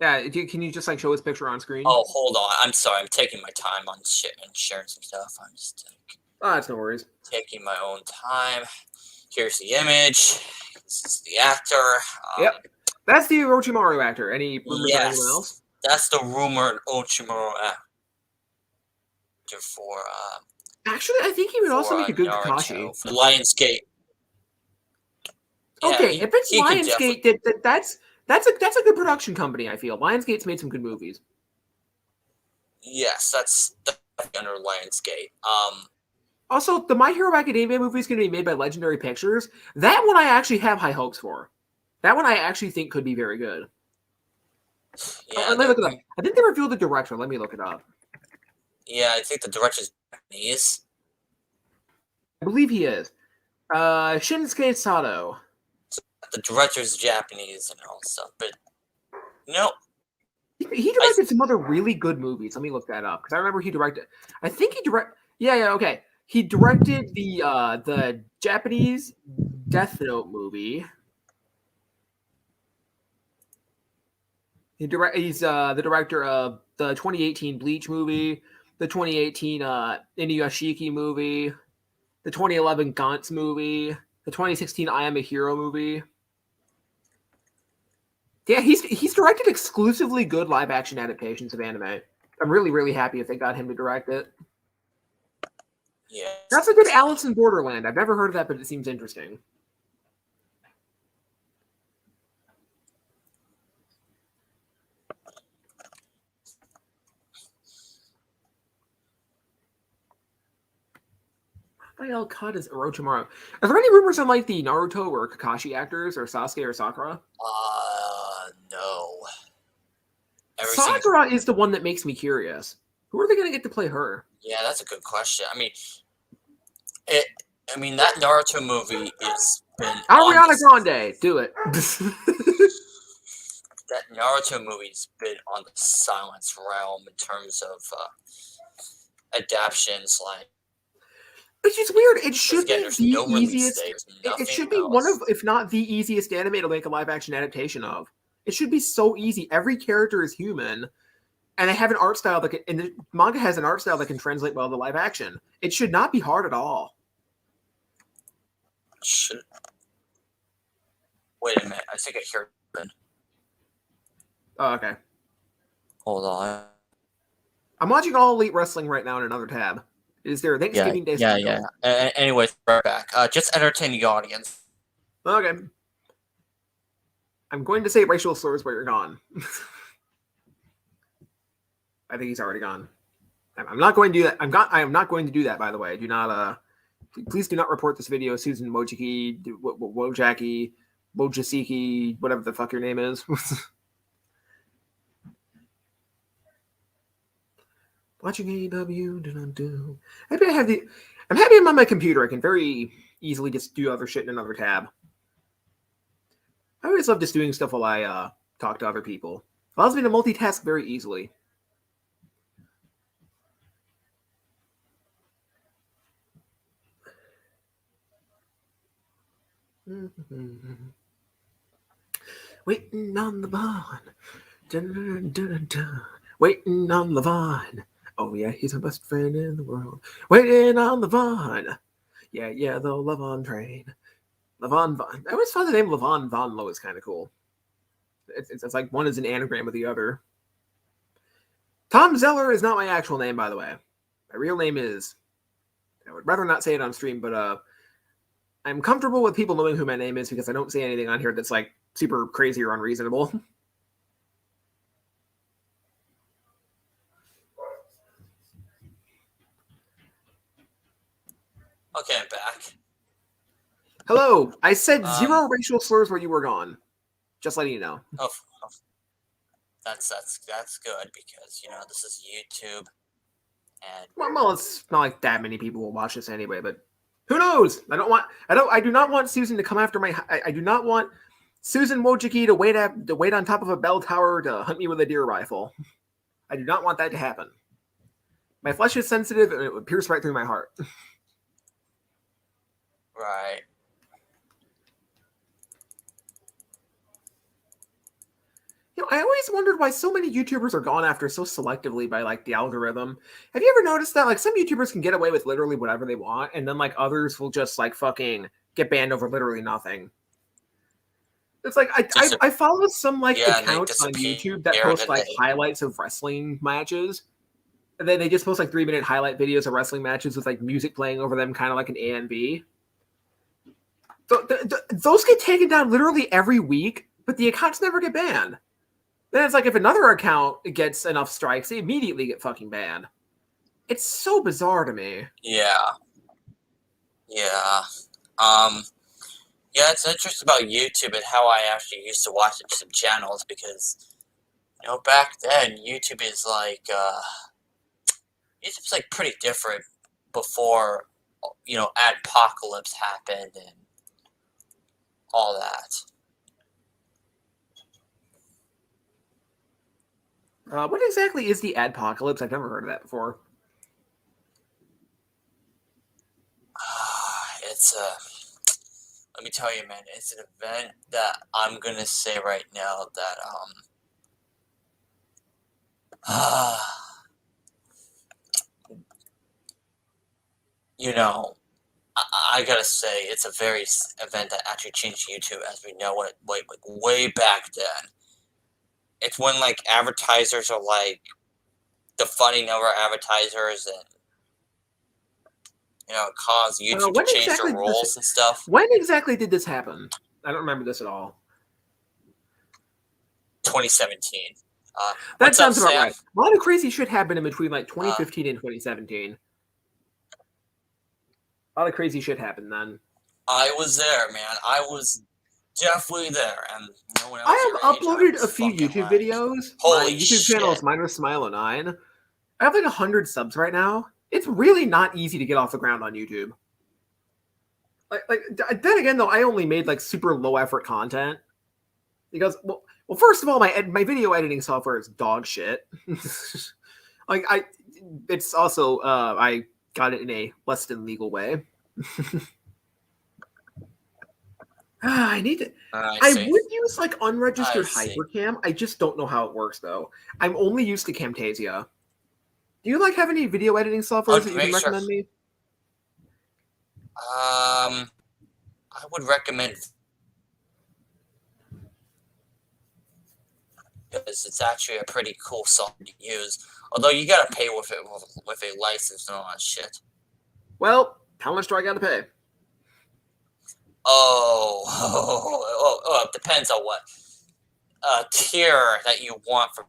Speaker 3: Yeah, can you just like show his picture on screen?
Speaker 2: Oh, hold on. I'm sorry. I'm taking my time on sharing some stuff. I'm just
Speaker 3: that's no worries.
Speaker 2: Taking my own time. Here's the image. this is the actor.
Speaker 3: Yep. That's the Orochimaru actor. Any rumors on anyone else?
Speaker 2: That's the rumored Orochimaru actor for
Speaker 3: Actually, I think he would also make a good
Speaker 2: Naruto,
Speaker 3: Kakashi.
Speaker 2: for Lionsgate. Yeah,
Speaker 3: Okay, if it's
Speaker 2: he could
Speaker 3: Lionsgate, that's a good production company. I feel Lionsgate's made some good movies.
Speaker 2: Yes, that's definitely under Lionsgate.
Speaker 3: Also, the My Hero Academia movie is going to be made by Legendary Pictures. That one I actually have high hopes for. That one I actually think could be very good.
Speaker 2: Yeah,
Speaker 3: let me look it up. I think they revealed the director. Let me look it up.
Speaker 2: Yeah, I think the director's Japanese.
Speaker 3: I believe he is. Shinsuke Sato.
Speaker 2: The director's Japanese and all stuff, but no.
Speaker 3: He directed some other really good movies. Let me look that up because I remember he directed. I think he directed. Yeah, okay. He directed the Japanese Death Note movie. He's the director of the 2018 Bleach movie, the 2018 Inuyashiki movie, the 2011 Gantz movie, the 2016 I Am a Hero movie. Yeah, he's directed exclusively good live action adaptations of anime. I'm really, really happy if they got him to direct it.
Speaker 2: Yeah.
Speaker 3: That's a good Alice in Borderland. I've never heard of that, but it seems interesting. Raphael Cut is Orochimaru. Are there any rumors on like the Naruto or Kakashi actors or Sasuke or Sakura?
Speaker 2: No.
Speaker 3: Sakura is the one that makes me curious. Who are they going to get to play her?
Speaker 2: Yeah, that's a good question. I mean, that Naruto movie has been
Speaker 3: Ariana Grande, do it.
Speaker 2: That Naruto movie's been on the silence realm in terms of adaptions. Like,
Speaker 3: which is weird. It should be the
Speaker 2: no
Speaker 3: easiest. It should be one of, if not the easiest anime to make a live action adaptation of. It should be so easy. Every character is human, and they have an art style that can, and the manga has an art style that can translate well to live action. It should not be hard at all.
Speaker 2: Wait a minute. I think I hear it.
Speaker 3: Oh, okay.
Speaker 2: Hold on.
Speaker 3: I'm watching All Elite Wrestling right now in another tab. Is there a Thanksgiving Day special?
Speaker 2: Yeah. Anyways, right back. Just entertain the audience.
Speaker 3: Okay. I'm going to say racial slurs while you're gone. I think he's already gone. I'm not going to do that. I am not going to do that, by the way. Do not please do not report this video, Susan Wojcicki, Wojaki, Wojcicki, whatever the fuck your name is. Watching AEW, do. Maybe I have I'm happy I'm on my computer. I can very easily just do other shit in another tab. I always love just doing stuff while I talk to other people. It allows me to multitask very easily. Waiting on the vine. Dun, dun, dun, dun. Waiting on the vine. Oh yeah, he's my best friend in the world. Waiting on the vine. Yeah, the Levon train. Levon Vaughn. I always found the name Levon Von Low is kind of cool. It's like one is an anagram of the other. Tom Zeller is not my actual name, by the way. My real name is. I would rather not say it on stream, but I'm comfortable with people knowing who my name is because I don't say anything on here that's like super crazy or unreasonable.
Speaker 2: Okay, I'm back.
Speaker 3: Hello. I said 0 racial slurs where you were gone. Just letting you know.
Speaker 2: Oh, that's good because this is YouTube, and
Speaker 3: well, it's not like that many people will watch this anyway. But who knows? I do not want Susan to come after my. I do not want Susan Wojcicki to wait on top of a bell tower to hunt me with a deer rifle. I do not want that to happen. My flesh is sensitive, and it would pierce right through my heart.
Speaker 2: Right.
Speaker 3: I always wondered why so many YouTubers are gone after so selectively by like the algorithm. Have you ever noticed that like some YouTubers can get away with literally whatever they want, and then like others will just like fucking get banned over literally nothing? It's like I follow some like
Speaker 2: Yeah, and they
Speaker 3: accounts on
Speaker 2: disappear,
Speaker 3: YouTube that post
Speaker 2: and
Speaker 3: like
Speaker 2: they
Speaker 3: highlights of wrestling matches. And then they just post like 3-minute highlight videos of wrestling matches with like music playing over them, kind of like an A and B. So those get taken down literally every week, but the accounts never get banned. Then it's like if another account gets enough strikes, they immediately get fucking banned. It's so bizarre to me.
Speaker 2: yeah, yeah. Yeah, it's interesting about YouTube and how I actually used to watch some channels because, back then YouTube's like pretty different before, Adpocalypse happened and all that.
Speaker 3: What exactly is the Adpocalypse? I've never heard of that before.
Speaker 2: Let me tell you, man, it's an event that I'm gonna say right now that I gotta say it's a very event that actually changed YouTube as we know it, like way back then. It's when like advertisers are like defining over advertisers and cause YouTube to
Speaker 3: When
Speaker 2: change
Speaker 3: exactly
Speaker 2: their
Speaker 3: did this?
Speaker 2: rules and stuff.
Speaker 3: When exactly did this happen? I don't remember this at all.
Speaker 2: 2017.
Speaker 3: That
Speaker 2: What's up,
Speaker 3: sounds about
Speaker 2: Sam?
Speaker 3: right. A lot of crazy shit happened in between like 2015 and 2017. A lot of crazy shit happened then.
Speaker 2: I was there, man. I was definitely there, and when I was
Speaker 3: I have
Speaker 2: your age,
Speaker 3: uploaded a few YouTube
Speaker 2: like,
Speaker 3: videos.
Speaker 2: holy
Speaker 3: My YouTube channel is
Speaker 2: shit.
Speaker 3: Smilo9. I have like 100 subs right now. It's really not easy to get off the ground on YouTube. Like then again, though, I only made like super low effort content because well, first of all, my video editing software is dog shit. Like it's also I got it in a less than legal way. I need to. I would use like unregistered hypercam. I just don't know how it works though. I'm only used to Camtasia. Do you like have any video editing softwares that you can recommend me?
Speaker 2: I would recommend because it's actually a pretty cool software to use. Although you gotta pay with it with a license and all that shit.
Speaker 3: Well, how much do I gotta pay?
Speaker 2: It depends on what tier that you want for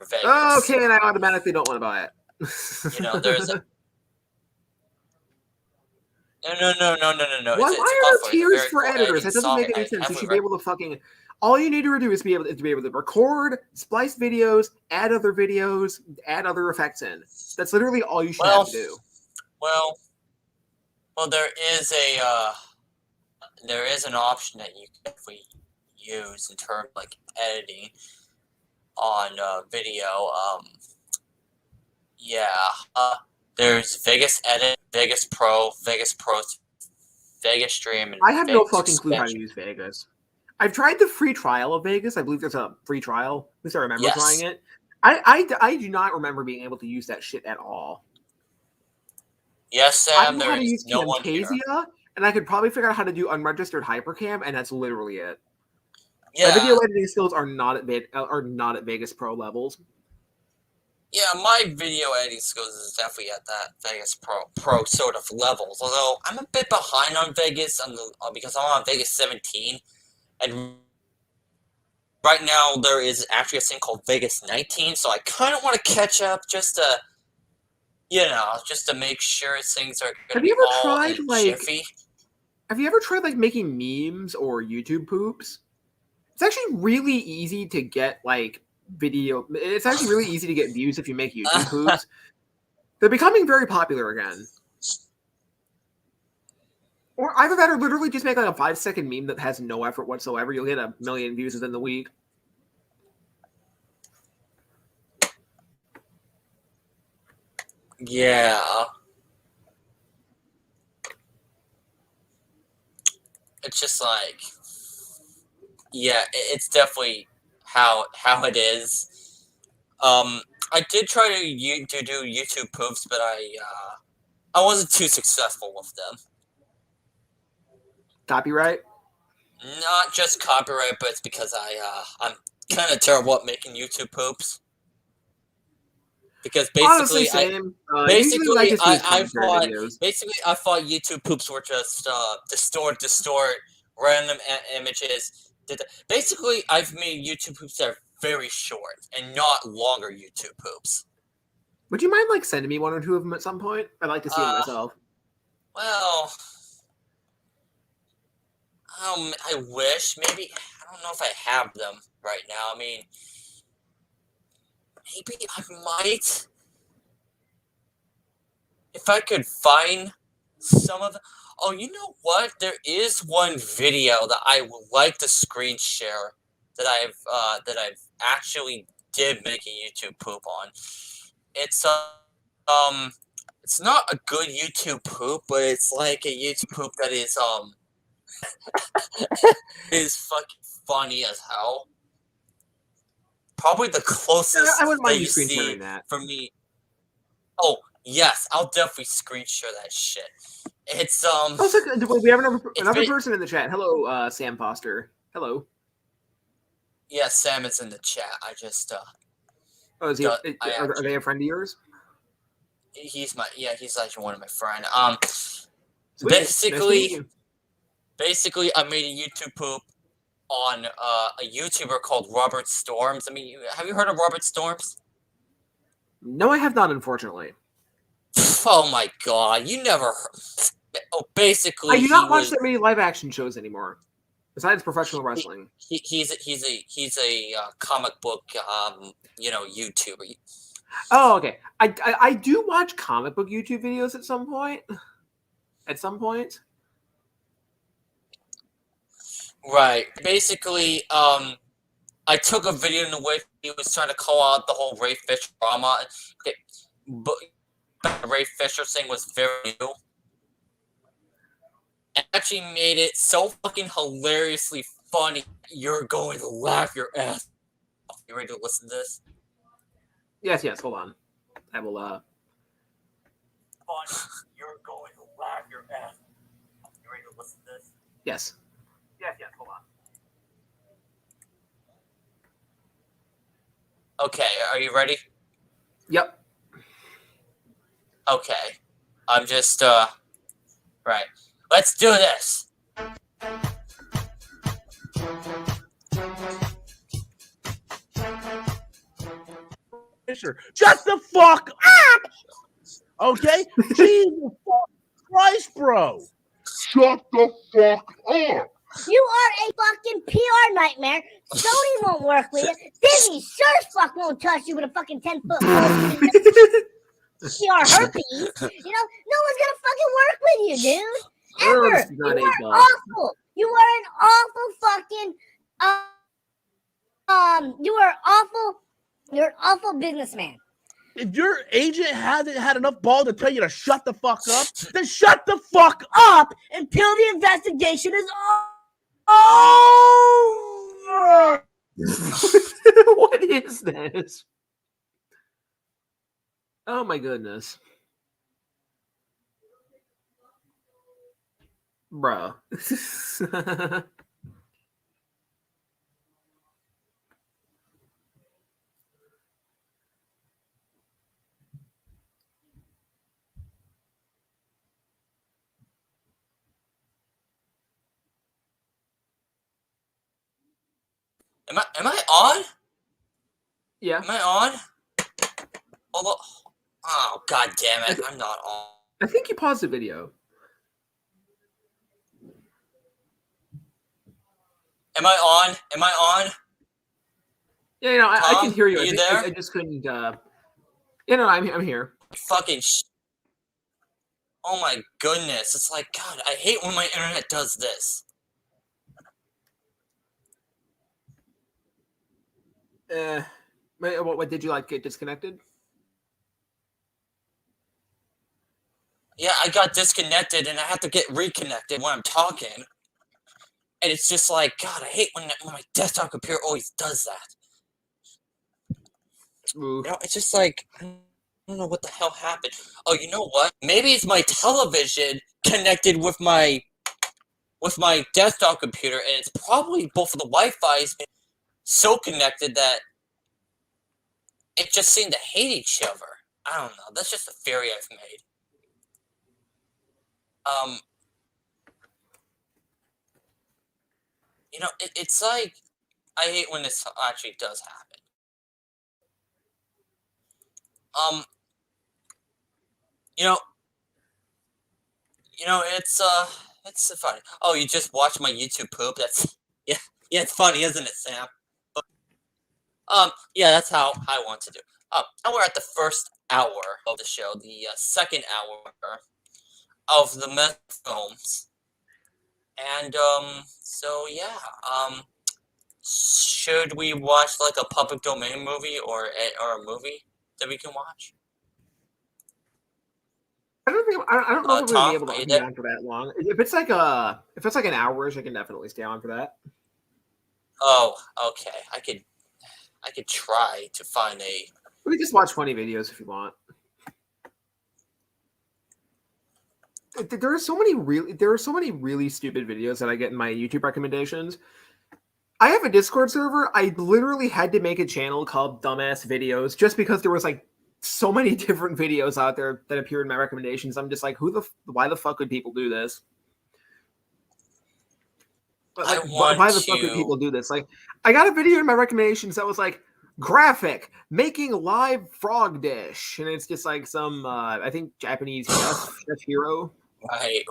Speaker 2: Vegas.
Speaker 3: Okay, and I automatically don't want to buy it.
Speaker 2: There's a no.
Speaker 3: Why are there tiers for editors? That doesn't make any sense. You should be able to fucking. All you need to do is be able to record, splice videos, add other videos, add other effects in. That's literally all you should have to do.
Speaker 2: Well, there is an option that you can definitely use in terms of like editing on video. There's Vegas Edit, Vegas Pro, Vegas Stream, and
Speaker 3: I have
Speaker 2: Vegas
Speaker 3: no fucking clue how to use Vegas. I've tried the free trial of Vegas. I believe there's a free trial. At least I remember trying it. I do not remember being able to use that shit at all.
Speaker 2: Yes, Sam.
Speaker 3: I know how to use Camtasia, and I could probably figure out how to do unregistered hypercam, and that's literally it. Yeah. My video editing skills are not at Vegas Pro levels.
Speaker 2: Yeah, my video editing skills is definitely at that Vegas Pro sort of levels. Although I'm a bit behind on Vegas because I'm on Vegas 17, and right now there is actually a thing called Vegas 19. So I kind of want to catch up just to make sure things are going to be all jiffy.
Speaker 3: Have you ever tried like making memes or YouTube poops? It's actually really easy to get like video. It's actually really easy to get views if you make YouTube poops. They're becoming very popular again. Or either that or literally just make like a 5-second meme that has no effort whatsoever. You'll get 1 million views within the week.
Speaker 2: Yeah. It's just like, yeah, it's definitely how it is. I did try to do YouTube poofs, but I wasn't too successful with them.
Speaker 3: Copyright?
Speaker 2: Not just copyright, but it's because I'm kind of terrible at making YouTube poops. Because
Speaker 3: Honestly, same. Usually we like to see his commentary videos.
Speaker 2: I thought YouTube poops were just distort random images. Basically, I've made YouTube poops that are very short and not longer YouTube poops.
Speaker 3: Would you mind like sending me one or two of them at some point? I'd like to see them myself.
Speaker 2: Well, I wish. Maybe I don't know if I have them right now. I mean, maybe I might. If I could find some of them. Oh, you know what? There is one video that I would like to screen share that I've actually did make a YouTube poop on. It's it's not a good YouTube poop, but it's like a YouTube poop that is is fucking funny as hell. Probably the closest
Speaker 3: I wouldn't mind
Speaker 2: that
Speaker 3: you
Speaker 2: you
Speaker 3: screen
Speaker 2: see
Speaker 3: sharing that.
Speaker 2: from me. Oh yes, I'll definitely screen share that shit. It's
Speaker 3: Also, we have another person in the chat. Hello, Sam Foster. Hello.
Speaker 2: Yeah, Sam is in the chat. I just
Speaker 3: Oh, is he? Are they a friend of yours?
Speaker 2: He's actually one of my friends.
Speaker 3: Sweet.
Speaker 2: Basically, I made a YouTube poop on a YouTuber called Robert Storms. I mean, have you heard of Robert Storms?
Speaker 3: No, I have not, unfortunately.
Speaker 2: Oh my god, you never heard. Oh, basically,
Speaker 3: I do not watch that many live action shows anymore, besides professional wrestling.
Speaker 2: He's a comic book YouTuber.
Speaker 3: Oh, okay. I do watch comic book YouTube videos at some point.
Speaker 2: Right. Basically, I took a video in the way he was trying to call out the whole Ray Fisher drama. But the Ray Fisher thing was very new. It actually made it so fucking hilariously funny. You're going to laugh your ass off. You ready to listen to this?
Speaker 3: Yes. Hold on. I will.
Speaker 2: You're going to laugh your ass off. You ready to listen to this?
Speaker 3: Yes. Hold on.
Speaker 2: Okay. Are you ready?
Speaker 3: Yep.
Speaker 2: Okay. I'm just right. Let's do this.
Speaker 4: Shut the fuck up! Okay? Jesus Christ, bro.
Speaker 5: Shut the fuck up!
Speaker 6: You are a fucking PR nightmare. Sony won't work with you. Disney sure as fuck won't trust you with a fucking 10-foot pole. PR herpes. You know, no one's gonna fucking work with you, dude. Ever. You are awful. You are an awful fucking you are awful. You're an awful businessman.
Speaker 4: If your agent hasn't had enough balls to tell you to shut the fuck up, then shut the fuck up until the investigation is over.
Speaker 3: What is this? Oh my goodness. Bro.
Speaker 2: Am I on?
Speaker 3: Yeah.
Speaker 2: Am I on? Although, oh god damn it, I'm not on.
Speaker 3: I think you paused the video.
Speaker 2: Am I on? Am I on?
Speaker 3: Yeah, you know, I can hear you.
Speaker 2: Are you there?
Speaker 3: I just couldn't. You know, I'm here.
Speaker 2: Fucking. Oh my goodness! It's like God. I hate when my internet does this.
Speaker 3: What did you like? Get disconnected?
Speaker 2: Yeah, I got disconnected and I have to get reconnected when I'm talking. And it's just like, God, I hate when my desktop computer always does that.
Speaker 3: Ooh.
Speaker 2: You know, it's just like, I don't know what the hell happened. Oh, you know what? Maybe it's my television connected with my with my desktop computer, and it's probably both of the Wi-Fi's been so connected that it just seemed to hate each other. I don't know. That's just a theory I've made. It's like I hate when this actually does happen. You know, it's funny. Oh, you just watched my YouTube poop. That's yeah, it's funny, isn't it, Sam? But, yeah, that's how I want to do. Now we're at the first hour of the show, the second hour of the Mezmers films, and so yeah, should we watch like a public domain movie or a movie that we can watch?
Speaker 3: I don't know if we're gonna be
Speaker 2: Tom,
Speaker 3: able
Speaker 2: are
Speaker 3: to
Speaker 2: you
Speaker 3: be
Speaker 2: there?
Speaker 3: on for that long. If it's like an hour, I can definitely stay on for that.
Speaker 2: Oh, okay. I could try to find a.
Speaker 3: We can just watch funny videos if you want. There are so many really stupid videos that I get in my YouTube recommendations. I have a Discord server. I literally had to make a channel called Dumbass Videos just because there was like so many different videos out there that appeared in my recommendations. I'm just like, why the fuck would people do this? But like, why the fuck would people do this? Like, I got a video in my recommendations that was like, graphic making live frog dish, and it's just like some I think Japanese chef hero.
Speaker 2: Right.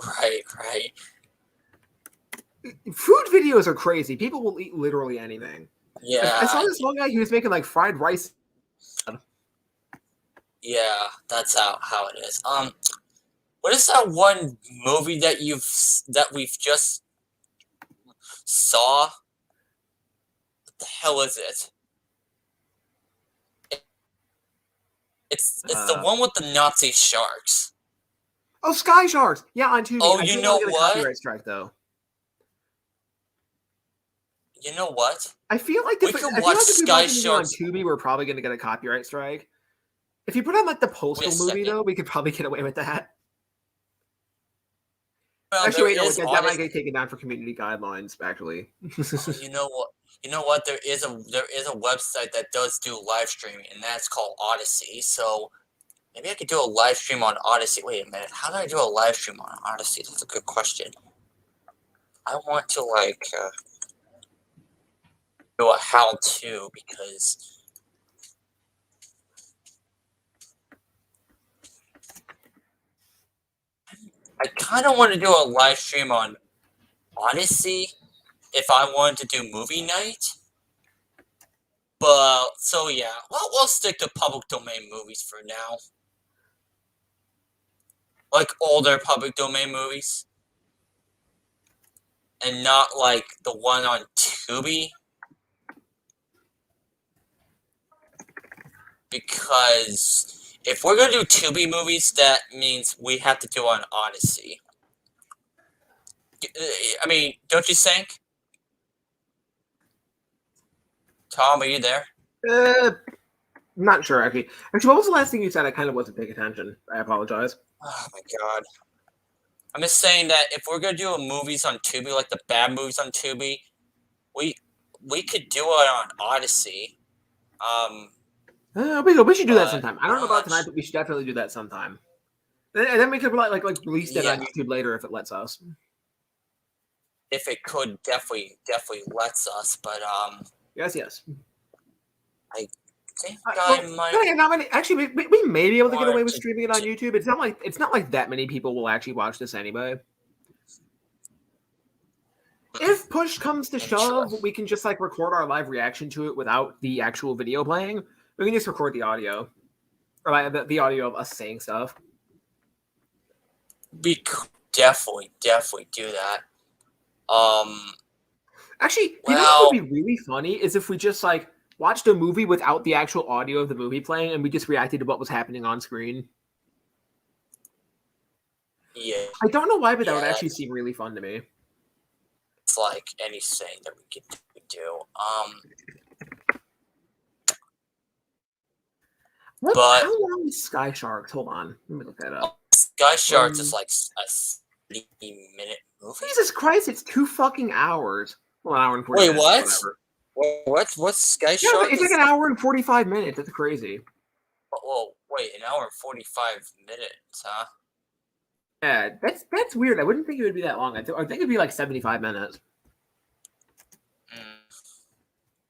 Speaker 3: Food videos are crazy. People will eat literally anything.
Speaker 2: Yeah.
Speaker 3: I saw this one guy. He was making like fried rice.
Speaker 2: Yeah, that's how it is. What is that one movie that we've just saw? What the hell is it? It's the one with the Nazi sharks.
Speaker 3: Oh, Sky Sharks. Yeah, on Tubi.
Speaker 2: Oh,
Speaker 3: I
Speaker 2: you
Speaker 3: think
Speaker 2: know
Speaker 3: I'll get a
Speaker 2: what?
Speaker 3: copyright strike though.
Speaker 2: You know what?
Speaker 3: I feel like
Speaker 2: We could watch Sky Sharks
Speaker 3: on Tubi. We're probably going to get a copyright strike. If you put on like the Postal movie though, we could probably get away with that.
Speaker 2: Well,
Speaker 3: actually, wait, no, that might get taken down for community guidelines. Actually,
Speaker 2: you know what? You know what? There is a website that does do live streaming, and that's called Odyssey. So maybe I could do a live stream on Odyssey. Wait a minute. How do I do a live stream on Odyssey? That's a good question. I want to like do a how-to because I kind of want to do a live stream on Odyssey if I wanted to do movie night. But, so yeah, well, we'll stick to public domain movies for now. Like older public domain movies. And not like the one on Tubi. Because if we're going to do Tubi movies, that means we have to do on Odyssey. I mean, don't you think? Tom, are you there?
Speaker 3: Not sure, actually. What was the last thing you said? I kind of wasn't paying attention. I apologize.
Speaker 2: Oh, my God. I'm just saying that if we're going to do movies on Tubi, like the bad movies on Tubi, we could do it on Odyssey.
Speaker 3: We should do that sometime. I don't know about tonight, but we should definitely do that sometime. And then we could like release that on YouTube later if it lets us.
Speaker 2: If it could, definitely lets us. But
Speaker 3: yes.
Speaker 2: I think I might.
Speaker 3: Actually, we may be able to get away with streaming it on YouTube. It's not like that many people will actually watch this anyway. If push comes to shove, we can just like record our live reaction to it without the actual video playing. We can just record the audio, or like the audio of us saying stuff.
Speaker 2: We could definitely do that.
Speaker 3: Actually, you know what would be really funny is if we just like watched a movie without the actual audio of the movie playing, and we just reacted to what was happening on screen.
Speaker 2: Yeah.
Speaker 3: I don't know why, but that would actually seem really fun to me.
Speaker 2: It's like anything that we could do.
Speaker 3: How long is Sky Sharks? Hold on, let me look that up.
Speaker 2: Sky Sharks is like 30-minute movie.
Speaker 3: Jesus Christ, it's 2 fucking hours. Well, an hour and 40
Speaker 2: Wait,
Speaker 3: minutes.
Speaker 2: what?
Speaker 3: Whatever.
Speaker 2: What's Sky
Speaker 3: Yeah,
Speaker 2: Shark?
Speaker 3: it's like an hour and 45 minutes. That's crazy.
Speaker 2: Well, wait, an hour and 45 minutes, huh?
Speaker 3: Yeah, that's weird. I wouldn't think it would be that long. I think it'd be like 75 minutes.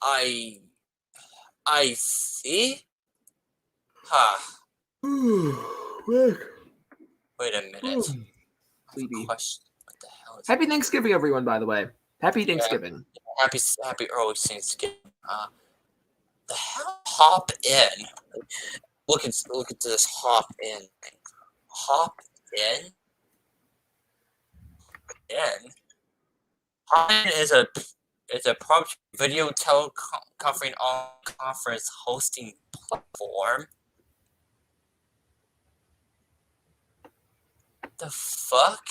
Speaker 2: I see. Huh. Wait a minute.
Speaker 3: Sleepy.
Speaker 2: Question. What the hell is
Speaker 3: Happy Thanksgiving, everyone, by the way. Happy Thanksgiving.
Speaker 2: happy early Thanksgiving. The hell hop in? Look at this hop in thing. Hop in? In? Hop in is a public video teleconferencing conference hosting platform. The fuck?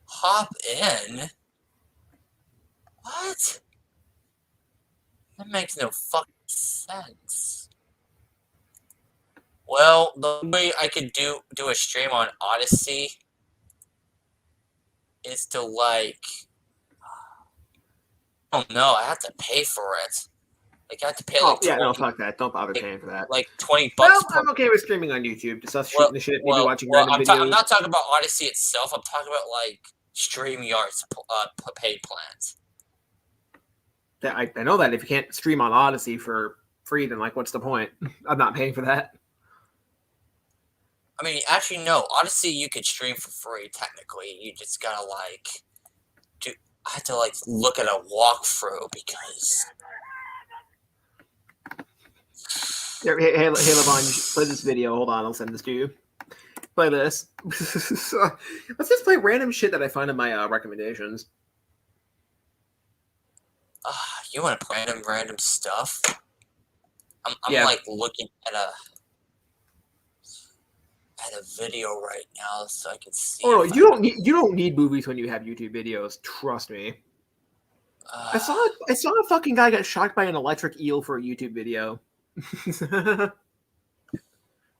Speaker 2: Hop in? What? That makes no fucking sense. Well, the way I could do a stream on Odyssey is to like, I don't know, I have to pay for it. Like I have to pay
Speaker 3: Oh,
Speaker 2: like 20,
Speaker 3: yeah, no, fuck that. Don't bother paying for that.
Speaker 2: like $20
Speaker 3: Well,
Speaker 2: per.
Speaker 3: I'm okay with streaming on YouTube. Just us shooting the shit, maybe watching
Speaker 2: Well,
Speaker 3: random
Speaker 2: I'm
Speaker 3: videos.
Speaker 2: not talking about Odyssey itself. I'm talking about like StreamYard's paid plans.
Speaker 3: I know that if you can't stream on Odyssey for free, then like, what's the point? I'm not paying for that.
Speaker 2: I mean, actually, no. Odyssey, you could stream for free. Technically, you just gotta like, I have to like look at a walkthrough because.
Speaker 3: Here, hey, Levon, play this video. Hold on, I'll send this to you. Play this. Let's just play random shit that I find in my recommendations.
Speaker 2: You want to play random stuff? I'm
Speaker 3: Yeah.
Speaker 2: like looking at a video right now so I can see.
Speaker 3: Oh no, you don't need movies when you have YouTube videos. Trust me. I saw a fucking guy get shocked by an electric eel for a YouTube video.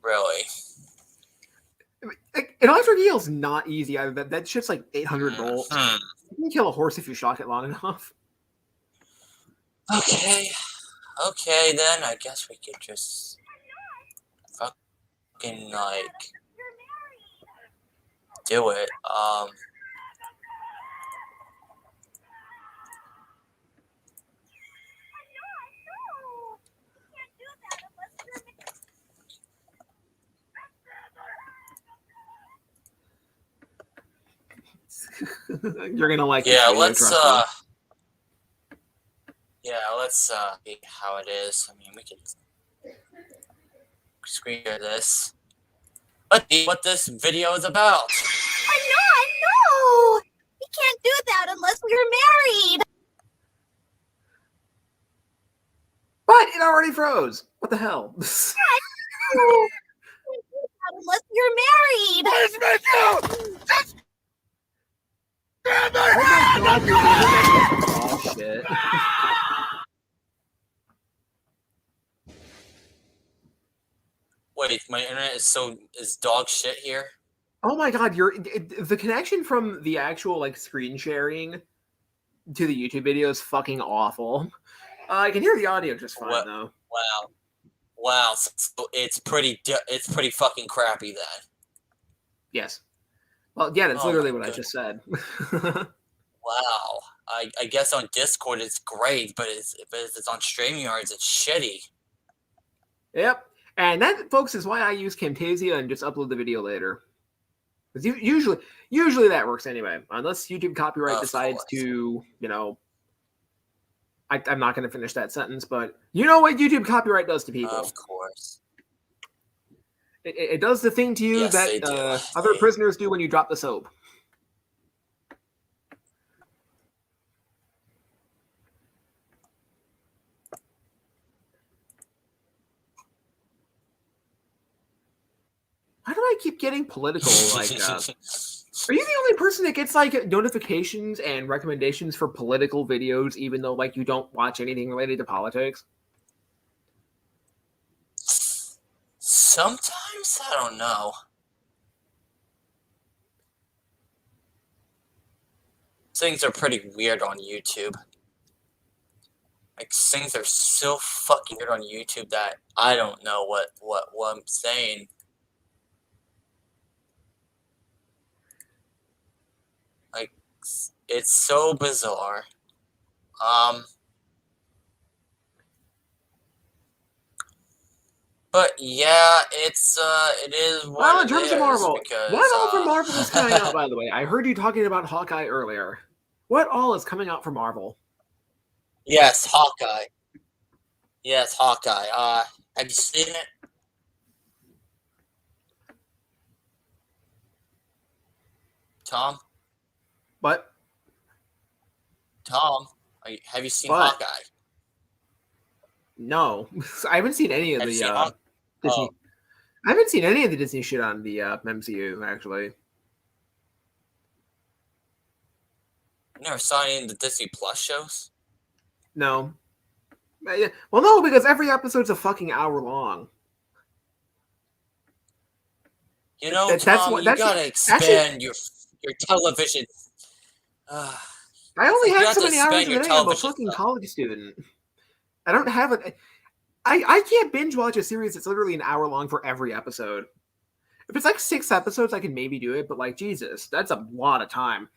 Speaker 2: Really?
Speaker 3: An electric eel's not easy either. That shit's like 800 volts. You can kill a horse if you shock it long enough.
Speaker 2: Okay, then I guess we could just fucking like do it.
Speaker 3: You're gonna like.
Speaker 2: Yeah,
Speaker 3: this video,
Speaker 2: let's
Speaker 3: trust me.
Speaker 2: let's see how it is. I mean, we can screen share this. Let's see what this video is about.
Speaker 6: No! We can't do that unless we're married!
Speaker 3: But it already froze. What the hell?
Speaker 6: No! Unless you're married!
Speaker 3: Oh shit.
Speaker 2: Wait, my internet is dog shit here.
Speaker 3: Oh my god, the connection from the actual like screen sharing to the YouTube video is fucking awful. I can hear the audio just fine though.
Speaker 2: Wow. So it's pretty fucking crappy then.
Speaker 3: Yes. Well, yeah, that's
Speaker 2: Oh
Speaker 3: literally
Speaker 2: my
Speaker 3: what I just said.
Speaker 2: Wow. I guess on Discord it's great, but if it's on StreamYards, it's shitty.
Speaker 3: Yep. And that, folks, is why I use Camtasia and just upload the video later. Because usually that works anyway, unless YouTube copyright decides to, you know. I'm not going to finish that sentence, but you know what YouTube copyright does to people.
Speaker 2: Of course.
Speaker 3: It does the thing to you
Speaker 2: Yes, they
Speaker 3: that
Speaker 2: do.
Speaker 3: other prisoners do when you drop the soap. Why do I keep getting political? Like, are you the only person that gets like notifications and recommendations for political videos, even though like you don't watch anything related to politics?
Speaker 2: Sometimes I don't know. things are pretty weird on YouTube. Like things are so fucking weird on YouTube that I don't know what I'm saying. Like it's so bizarre. But yeah, it is what
Speaker 3: Well, in
Speaker 2: it
Speaker 3: terms of
Speaker 2: is,
Speaker 3: Marvel,
Speaker 2: because
Speaker 3: what all from Marvel is coming out, by the way? I heard you talking about Hawkeye earlier. What all is coming out from Marvel?
Speaker 2: Yes, Hawkeye. Yes, Hawkeye. Have you seen it? Tom?
Speaker 3: What?
Speaker 2: Tom? Have you seen
Speaker 3: What?
Speaker 2: Hawkeye?
Speaker 3: No, I haven't seen any of
Speaker 2: Have you seen
Speaker 3: the Disney.
Speaker 2: Oh,
Speaker 3: I haven't seen any of the Disney shit on the MCU actually.
Speaker 2: you never saw any of the Disney Plus shows?
Speaker 3: No. Well, no, because every episode's a fucking hour long.
Speaker 2: You know,
Speaker 3: That's
Speaker 2: Tom,
Speaker 3: what-
Speaker 2: you
Speaker 3: that's-
Speaker 2: gotta expand your television.
Speaker 3: I only
Speaker 2: You
Speaker 3: have
Speaker 2: have
Speaker 3: so
Speaker 2: to
Speaker 3: many hours
Speaker 2: expand
Speaker 3: in
Speaker 2: your
Speaker 3: a day. I'm a
Speaker 2: television
Speaker 3: fucking
Speaker 2: stuff.
Speaker 3: college student. I don't have it. I can't binge watch a series that's literally an hour long for every episode. If it's like 6 episodes, I can maybe do it, but like Jesus, that's a lot of time.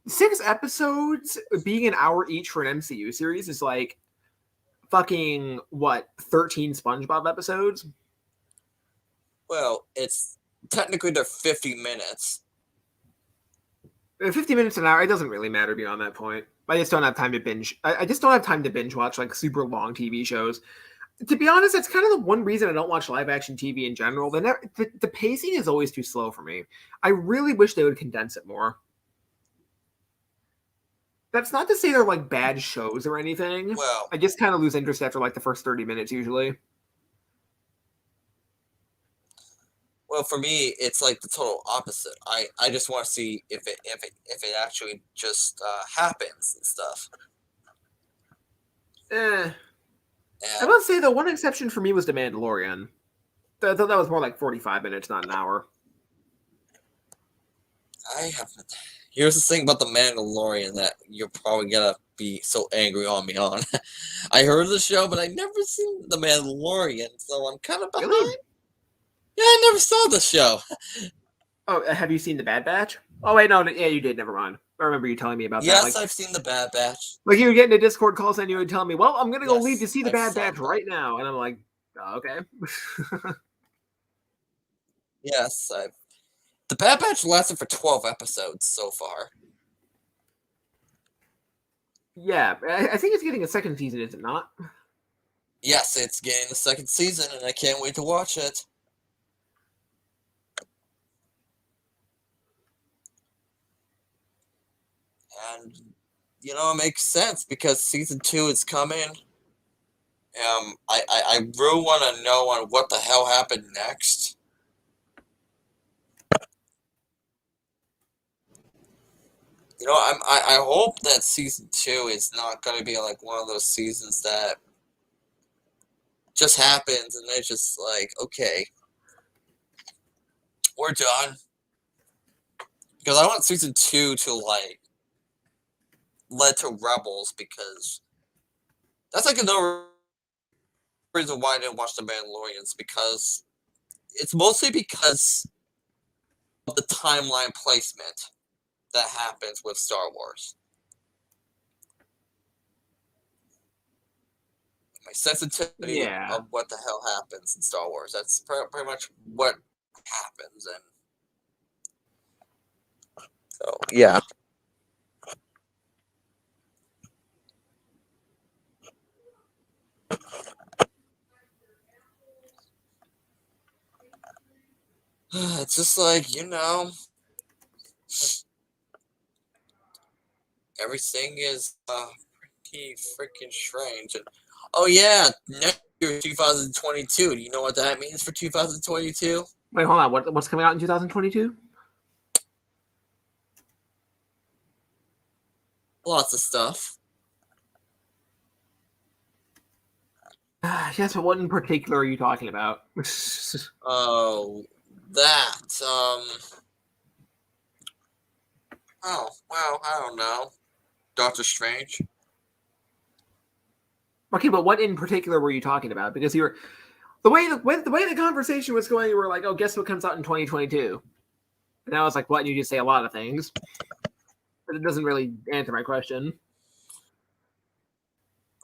Speaker 3: 6 episodes being an hour each for an MCU series is like fucking what, 13 SpongeBob episodes?
Speaker 2: Well, it's technically they're 50 minutes.
Speaker 3: 50 minutes an hour, it doesn't really matter beyond that point. I just don't have time to binge. I just don't have time to binge watch like super long TV shows. To be honest, that's kind of the one reason I don't watch live action TV in general. The pacing is always too slow for me. I really wish they would condense it more. That's not to say they're like bad shows or anything.
Speaker 2: Well,
Speaker 3: I just kind of lose interest after like the first 30 minutes usually.
Speaker 2: well, for me, it's like the total opposite. I just want to see if it actually just happens and stuff.
Speaker 3: I
Speaker 2: And
Speaker 3: must say the one exception for me was The Mandalorian. I thought that was more like 45 minutes, not an hour.
Speaker 2: I haven't. Here's the thing about the Mandalorian that you're probably gonna be so angry on me on. I heard of the show, but I never seen the Mandalorian, so I'm kind of behind.
Speaker 3: Really?
Speaker 2: Yeah, I never saw the show.
Speaker 3: Oh, have you seen The Bad Batch? Oh wait, no, yeah, you did. Never mind. I remember you telling me about that.
Speaker 2: Yes,
Speaker 3: Like,
Speaker 2: I've seen the Bad Batch.
Speaker 3: like you would get into Discord calls and you would tell me, "Well, I'm gonna go
Speaker 2: Yes,
Speaker 3: leave to see The
Speaker 2: I've
Speaker 3: Bad
Speaker 2: saw
Speaker 3: Batch
Speaker 2: that.
Speaker 3: right now," and I'm like, oh, "Okay."
Speaker 2: Yes, the Bad Batch lasted for 12 episodes so far.
Speaker 3: Yeah, I think it's getting a second season, is it not?
Speaker 2: Yes, it's getting the second season, and I can't wait to watch it. And it makes sense because season 2 is coming. I really want to know on what the hell happened next. I hope that season 2 is not going to be like one of those seasons that just happens and they're just like, okay, we're done. Because I want season 2 to like lead to Rebels, because that's like another reason why I didn't watch The Mandalorians, because it's mostly because of the timeline placement that happens with Star Wars. My sensitivity
Speaker 3: Yeah.
Speaker 2: of what the hell happens in Star Wars. That's pretty much what happens. And so, yeah. It's just like, everything is pretty freaking strange. And oh yeah, next year 2022. Do you know what that means for 2022?
Speaker 3: Wait, hold on. What's coming out in 2022?
Speaker 2: Lots of stuff.
Speaker 3: Yes, but what in particular are you talking about?
Speaker 2: Oh, that. Oh, well, I don't know. Doctor Strange.
Speaker 3: Okay, but what in particular were you talking about? Because you were the way the conversation was going, you were like, "Oh, guess what comes out in 2022?" And I was like, "What?" And you just say a lot of things, but it doesn't really answer my question.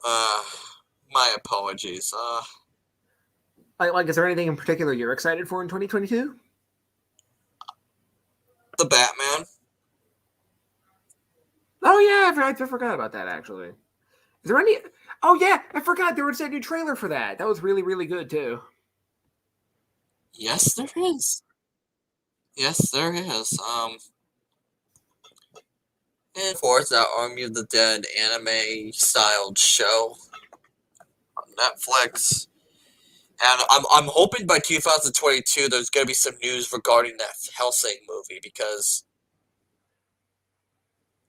Speaker 2: My apologies.
Speaker 3: Like, is there anything in particular you're excited for in 2022?
Speaker 2: The Batman.
Speaker 3: Oh yeah, I forgot about that actually. Is there any? Oh yeah, I forgot there was a new trailer for that. That was really really good too.
Speaker 2: Yes, there is. Yes, there is. And for that Army of the Dead anime styled show on Netflix. And I'm hoping by 2022 there's gonna be some news regarding that Hellsing movie, because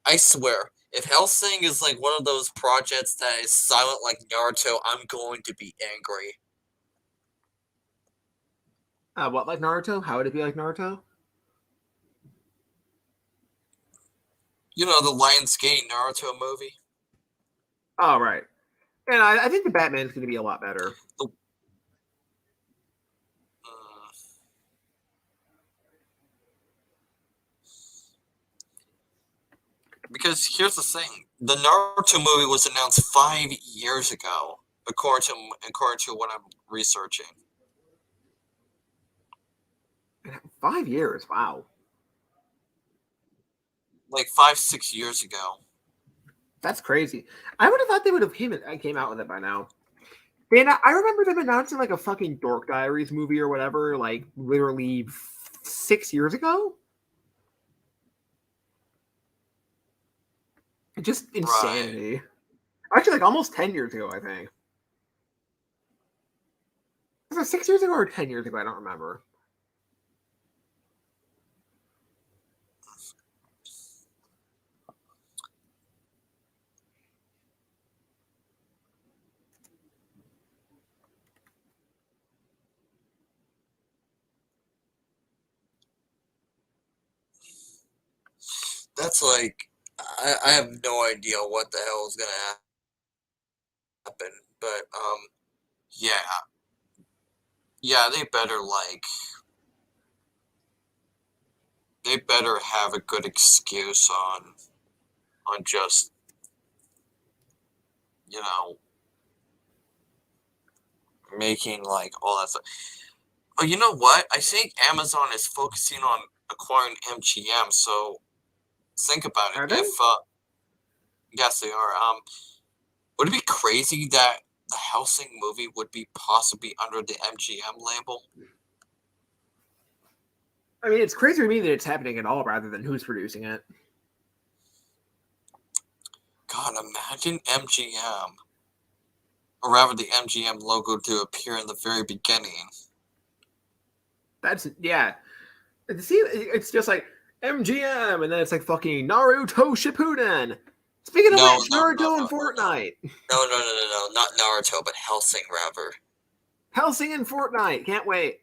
Speaker 2: I swear, if Hellsing is like one of those projects that is silent like Naruto, I'm going to be angry.
Speaker 3: What, like Naruto? How would it be like Naruto?
Speaker 2: You know, the Lionsgate Naruto movie?
Speaker 3: Oh right, and I think the Batman's going to be a lot better.
Speaker 2: Because here's the thing. The Naruto movie was announced 5 years ago, according to what I'm researching.
Speaker 3: 5 years, wow.
Speaker 2: Like 5-6 years ago.
Speaker 3: That's crazy. I would have thought they would have came out with it by now. And I remember them announcing like a fucking Dork Diaries movie or whatever, like literally 6 years ago. Just insanity. Right. Actually, like almost 10 years ago, I think. Was it 6 years ago or 10 years ago? I don't remember.
Speaker 2: That's like, I have no idea what the hell is gonna happen, but yeah, they better have a good excuse on just, you know, making like all that stuff. Oh, you know what? I think Amazon is focusing on acquiring MGM, so think about it.
Speaker 3: Are they?
Speaker 2: If yes, they are. Would it be crazy that the Hellsing movie would be possibly under the MGM label?
Speaker 3: I mean, it's crazy to me that it's happening at all rather than who's producing it.
Speaker 2: God, imagine MGM, or rather the MGM logo to appear in the very beginning.
Speaker 3: That's, yeah. See, it's just like MGM, and then it's like fucking Naruto Shippuden. Speaking of which, Naruto and Fortnite.
Speaker 2: No, not Naruto, but Hellsing, rather.
Speaker 3: Hellsing and Fortnite, can't wait.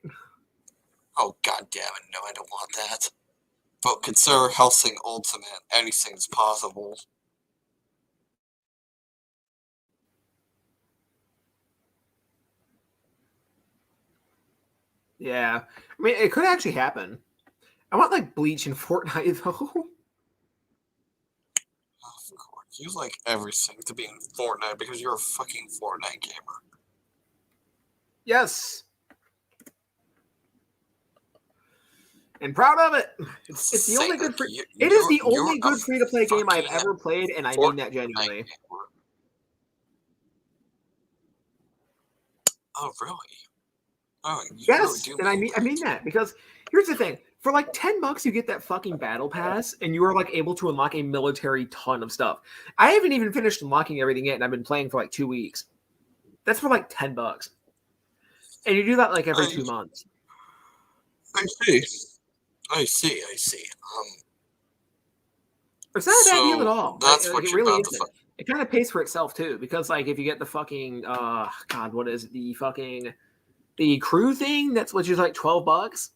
Speaker 2: Oh, god damn it, no, I don't want that. But consider Hellsing Ultimate, anything's possible.
Speaker 3: Yeah. I mean, it could actually happen. I want, like, Bleach and Fortnite, though.
Speaker 2: Of course. You like everything to be in Fortnite because you're a fucking Fortnite gamer.
Speaker 3: Yes. And proud of it. It's the only good free. It is the only good free-to-play game I've ever played, and I mean that genuinely.
Speaker 2: Oh, really? Oh,
Speaker 3: yes, really and I mean that, because here's the thing: for like $10, you get that fucking battle pass, and you are like able to unlock a military ton of stuff. I haven't even finished unlocking everything yet, and I've been playing for like 2 weeks. That's for like $10, and you do that like every 2 months.
Speaker 2: I see.
Speaker 3: It's not a bad deal at all.
Speaker 2: That's
Speaker 3: like,
Speaker 2: what
Speaker 3: it really isn't. It kind of pays for itself too, because like if you get the fucking God, what is it? The crew thing? That's which is like $12.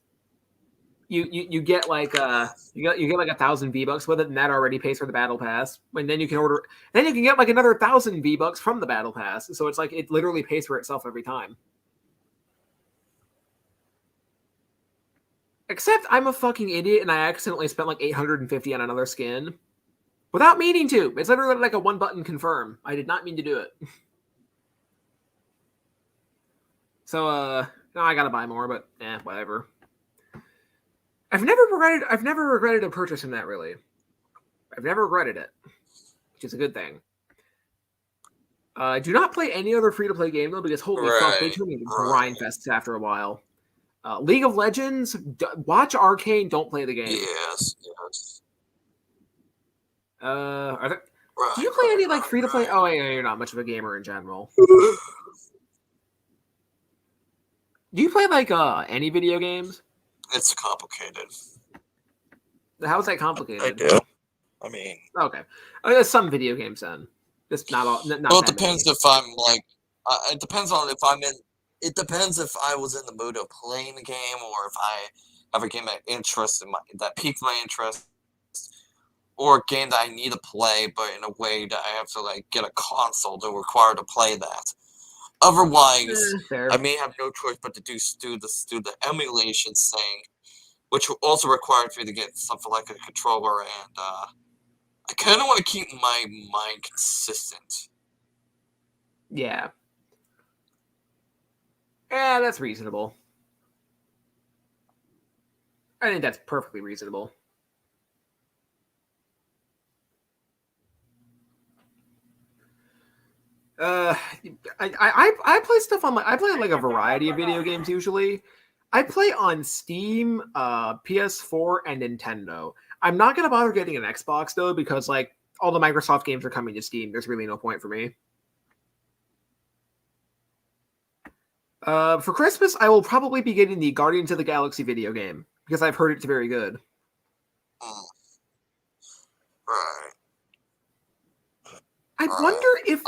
Speaker 3: you get like you get like 1,000 V-Bucks with it, and that already pays for the battle pass. And then you can get like another 1,000 V-Bucks from the battle pass. So it's like it literally pays for itself every time. Except I'm a fucking idiot and I accidentally spent like 850 on another skin without meaning to. It's literally like a one button confirm. I did not mean to do it. So no, I gotta buy more, but whatever. I've never regretted a purchase in that, really. I've never regretted it, which is a good thing. Do not play any other free-to-play game, though, because holy fuck, they turn into grind fests after a while. League of Legends, watch Arcane, don't play the game.
Speaker 1: Yes.
Speaker 3: Do you play any, like, free-to-play? Oh, yeah, you're not much of a gamer in general. Do you play, like, any video games?
Speaker 1: It's complicated.
Speaker 3: How is that complicated?
Speaker 1: I do. I mean,
Speaker 3: okay, there's some video games then. Just not all. Not
Speaker 1: well, it
Speaker 3: that
Speaker 1: depends
Speaker 3: many.
Speaker 1: if I'm like. It depends on if I'm in. It depends if I was in the mood of playing the game, or if I have a game that piques my interest, or a game that I need to play, but in a way that I have to like get a console to require to play that. Otherwise,
Speaker 3: Fair.
Speaker 1: I may have no choice but to do the emulation thing, which also requires me to get something like a controller, and I kind of want to keep my mind consistent.
Speaker 3: Yeah. Yeah, that's reasonable. I think that's perfectly reasonable. I play stuff on I play like a variety of video games usually. I play on Steam, PS4, and Nintendo. I'm not gonna bother getting an Xbox though because like all the Microsoft games are coming to Steam. There's really no point for me. For Christmas, I will probably be getting the Guardians of the Galaxy video game because I've heard it's very good.
Speaker 1: Right.
Speaker 3: I wonder if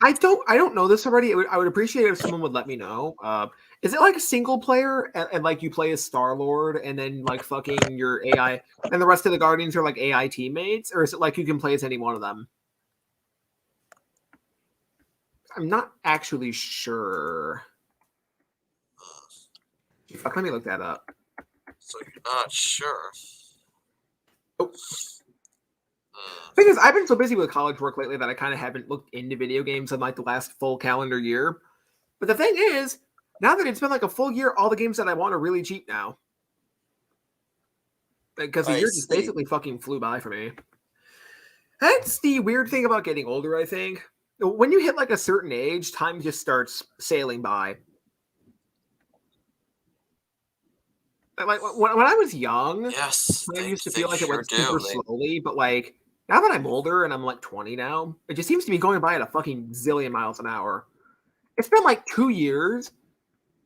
Speaker 3: I don't know this already. I would appreciate it if someone would let me know. Is it like a single player and like you play as Star-Lord and then like fucking your AI and the rest of the Guardians are like AI teammates, or is it like you can play as any one of them? I'm not actually sure. Fuck, let me look that up.
Speaker 1: So you're not sure?
Speaker 3: Oh. Because I've been so busy with college work lately that I kind of haven't looked into video games in like the last full calendar year. But the thing is, now that it's been like a full year, all the games that I want are really cheap now. Because the year just basically fucking flew by for me. That's the weird thing about getting older, I think. When you hit like a certain age, time just starts sailing by. Like when I was young,
Speaker 1: yes,
Speaker 3: I used to feel like it went super slowly, but like now that I'm older and I'm like 20 now, it just seems to be going by at a fucking zillion miles an hour. It's been like 2 years,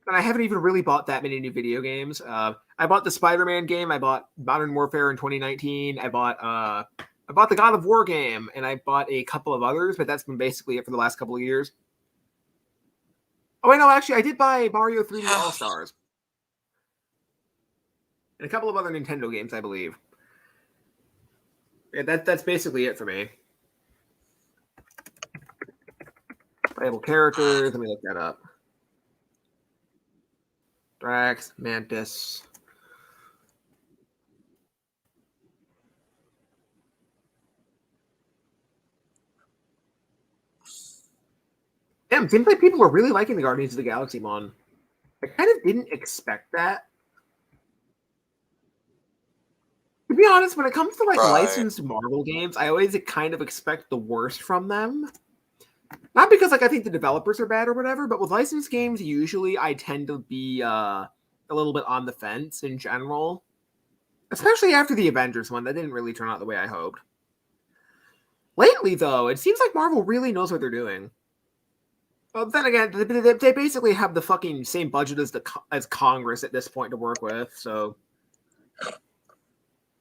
Speaker 3: and I haven't even really bought that many new video games. I bought the Spider-Man game. I bought Modern Warfare in 2019. I bought the God of War game, and I bought a couple of others, but that's been basically it for the last couple of years. Oh, wait, no, actually, I did buy Mario 3D All-Stars. And a couple of other Nintendo games, I believe. Yeah, that's basically it for me. Playable characters, let me look that up. Drax, Mantis. Damn, seems like people are really liking the Guardians of the Galaxy one. I kind of didn't expect that. To be honest, when it comes to like licensed Marvel games, I always kind of expect the worst from them. Not because like I think the developers are bad or whatever, but with licensed games, usually I tend to be a little bit on the fence in general. Especially after the Avengers one, that didn't really turn out the way I hoped. Lately, though, it seems like Marvel really knows what they're doing. Well, then again, they basically have the fucking same budget as Congress at this point to work with, so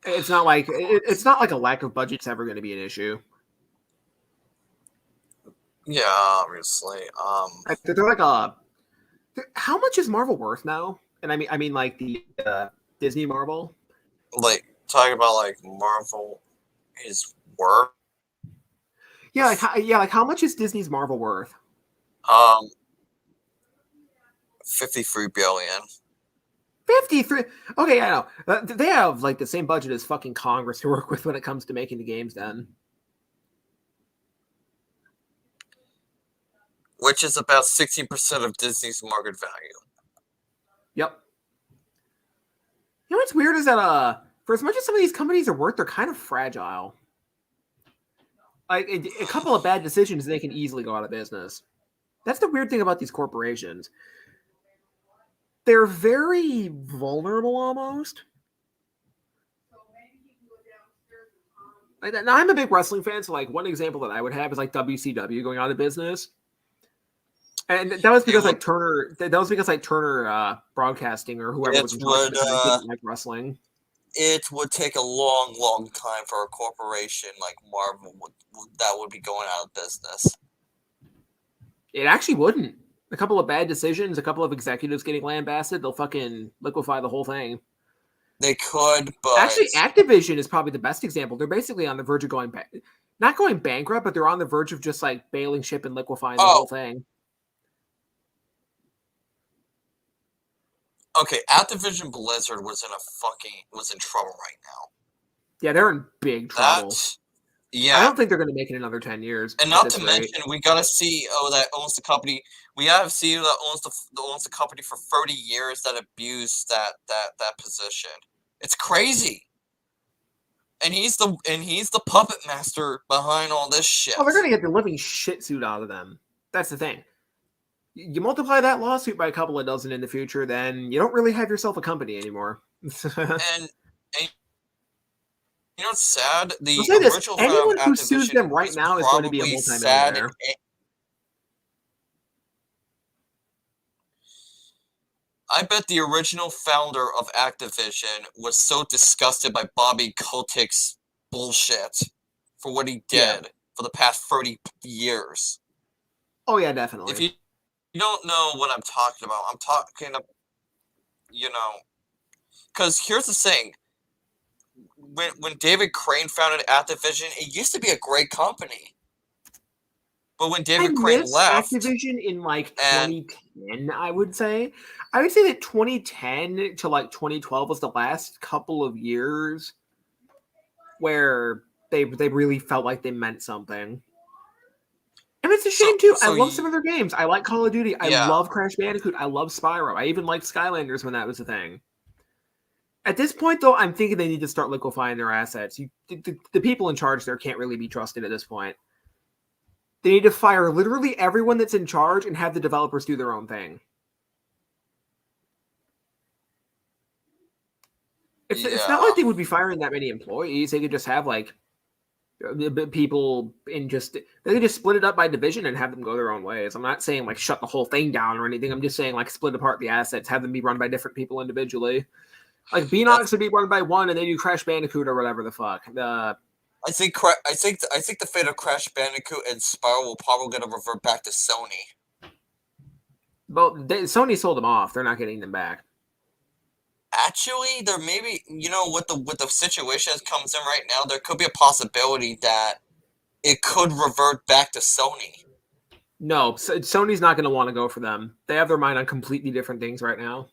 Speaker 3: it's not like a lack of budget's ever going to be an issue.
Speaker 1: Yeah, obviously.
Speaker 3: They're like how much is Marvel worth now? And I mean like the Disney Marvel.
Speaker 1: Like talking about like Marvel is worth.
Speaker 3: Yeah, like how much is Disney's Marvel worth?
Speaker 1: 53 billion.
Speaker 3: 53. Okay, I know. They have like the same budget as fucking Congress to work with when it comes to making the games. Then,
Speaker 1: Which is about 16% of Disney's market value.
Speaker 3: yep. You know what's weird is that for as much as some of these companies are worth, they're kind of fragile. Like a couple of bad decisions, they can easily go out of business. That's the weird thing about these corporations. They're very vulnerable almost. Like, now I'm a big wrestling fan, so like one example that I would have is like WCW going out of business. And that was because like Turner Broadcasting or whoever was in charge didn't like wrestling.
Speaker 1: It would take a long, long time for a corporation like Marvel that would be going out of business.
Speaker 3: It actually wouldn't. A couple of bad decisions, a couple of executives getting lambasted, they'll fucking liquefy the whole thing.
Speaker 1: They could, but
Speaker 3: actually, Activision is probably the best example. They're basically on the verge of not going bankrupt, but they're on the verge of just like bailing ship and liquefying the whole thing.
Speaker 1: Okay, Activision Blizzard was in trouble right now.
Speaker 3: Yeah, they're in big trouble.
Speaker 1: Yeah,
Speaker 3: I don't think they're going to make it another 10 years.
Speaker 1: And not to mention, we got a CEO that owns the company. We have a CEO that owns the company for 30 years that abused that position. It's crazy. And he's the puppet master behind all this shit.
Speaker 3: Oh, they're going to get the living shit suit out of them. That's the thing. You multiply that lawsuit by a couple of dozen in the future, then you don't really have yourself a company anymore.
Speaker 1: and you know what's sad? The
Speaker 3: original anyone who sues them right now is going to be a multi-millionaire.
Speaker 1: I bet the original founder of Activision was so disgusted by Bobby Kotick's bullshit for what he did for the past 30 years.
Speaker 3: Oh yeah, definitely.
Speaker 1: If you don't know what I'm talking about, I'm talking about, because here's the thing. When David Crane founded Activision, it used to be a great company. But when David Crane left,
Speaker 3: Activision in like 2010, I would say that 2010 to like 2012 was the last couple of years where they really felt like they meant something. And it's a shame too. I love some of their games. I like Call of Duty. I love Crash Bandicoot. I love Spyro. I even liked Skylanders when that was a thing. At this point, though, I'm thinking they need to start liquefying their assets. The people in charge there can't really be trusted at this point. They need to fire literally everyone that's in charge and have the developers do their own thing. It's not like they would be firing that many employees. They could just have like people they could just split it up by division and have them go their own ways. I'm not saying like shut the whole thing down or anything. I'm just saying like split apart the assets, have them be run by different people individually. Like Beanox would be run by one, and they do Crash Bandicoot or whatever the fuck.
Speaker 1: I think the fate of Crash Bandicoot and Spyro will probably gonna revert back to Sony.
Speaker 3: Well, Sony sold them off. They're not getting them back.
Speaker 1: Actually, there may be, with the situation that comes in right now, there could be a possibility that it could revert back to Sony.
Speaker 3: No, Sony's not going to want to go for them. They have their mind on completely different things right now.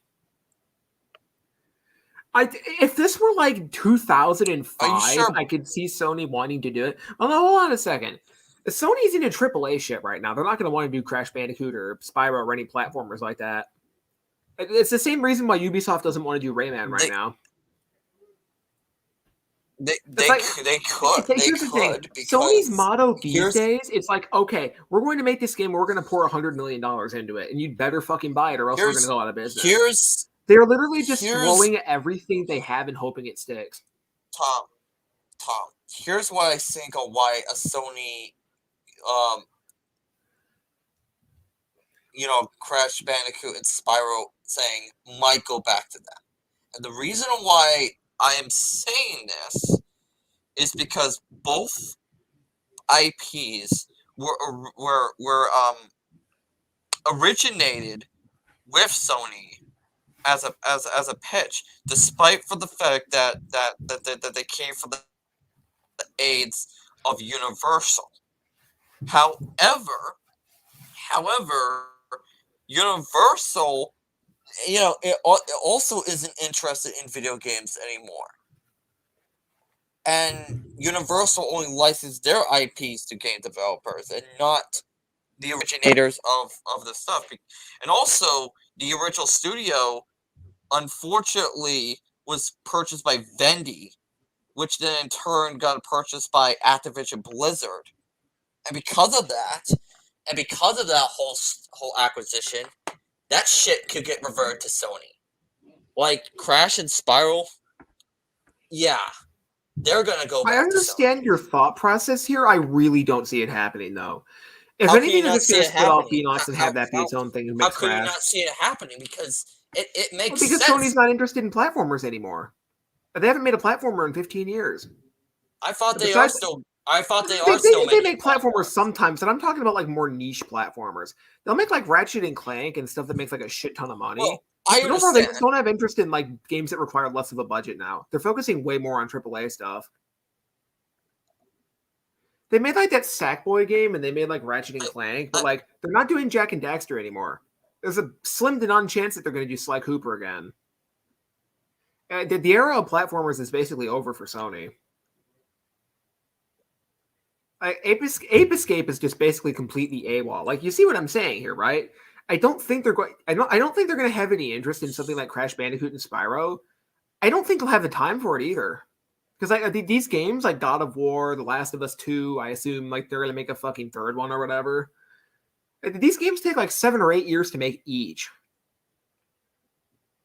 Speaker 3: If this were like 2005, sure? I could see Sony wanting to do it. Oh, no, hold on a second. Sony's into AAA shit right now. They're not going to want to do Crash Bandicoot or Spyro or any platformers like that. It's the same reason why Ubisoft doesn't want to do Rayman right now.
Speaker 1: They could.
Speaker 3: Sony's motto these days, it's like, okay, we're going to make this game, we're going to pour $100 million into it, and you'd better fucking buy it or else we're going to go out of business. They're literally just throwing everything they have and hoping it sticks.
Speaker 1: Tom, here's what I think of why a Sony, Crash Bandicoot and Spyro thing might go back to that. And the reason why I am saying this is because both IPs were originated with Sony
Speaker 2: as a pitch, despite for the fact that they came from the aids of Universal. However, Universal, it also isn't interested in video games anymore. And Universal only licensed their IPs to game developers and not the originators of the stuff. And also, the original studio, unfortunately, was purchased by Vendy, which then in turn got purchased by Activision Blizzard. And because of that whole acquisition, that shit could get reverted to Sony. Like Crash and Spiral, yeah, they're gonna go back
Speaker 3: I understand your thought process here. I really don't see it happening, though. If
Speaker 2: How can
Speaker 3: anything,
Speaker 2: you
Speaker 3: they're
Speaker 2: not
Speaker 3: just
Speaker 2: see
Speaker 3: going to
Speaker 2: it
Speaker 3: split off
Speaker 2: happening?
Speaker 3: Beanox and have that be its own thing and
Speaker 2: How
Speaker 3: make
Speaker 2: could you
Speaker 3: Crash.
Speaker 2: not see it happening? Because it makes
Speaker 3: Because
Speaker 2: sense.
Speaker 3: Sony's not interested in platformers anymore. They haven't made a platformer in 15 years.
Speaker 2: I thought they
Speaker 3: Besides-
Speaker 2: are still. I thought they
Speaker 3: They,
Speaker 2: are still
Speaker 3: they
Speaker 2: making
Speaker 3: make platformers sometimes, and I'm talking about like more niche platformers. They'll make like Ratchet and Clank and stuff that makes like a shit ton of money.
Speaker 2: Well, I
Speaker 3: But overall, they
Speaker 2: understand.
Speaker 3: just don't have interest in like games that require less of a budget now. They're focusing way more on AAA stuff. They made like that Sackboy game, and they made like Ratchet and Clank, but like they're not doing Jack and Daxter anymore. There's a slim to none chance that they're going to do Sly Cooper again. The era of platformers is basically over for Sony. Ape Escape is just basically completely AWOL. Like, you see what I'm saying here, right? I don't think they're going. I don't think they're going to have any interest in something like Crash Bandicoot and Spyro. I don't think they'll have the time for it either. Because these games like God of War, The Last of Us 2, I assume like they're going to make a fucking third one or whatever. These games take like 7 or 8 years to make each.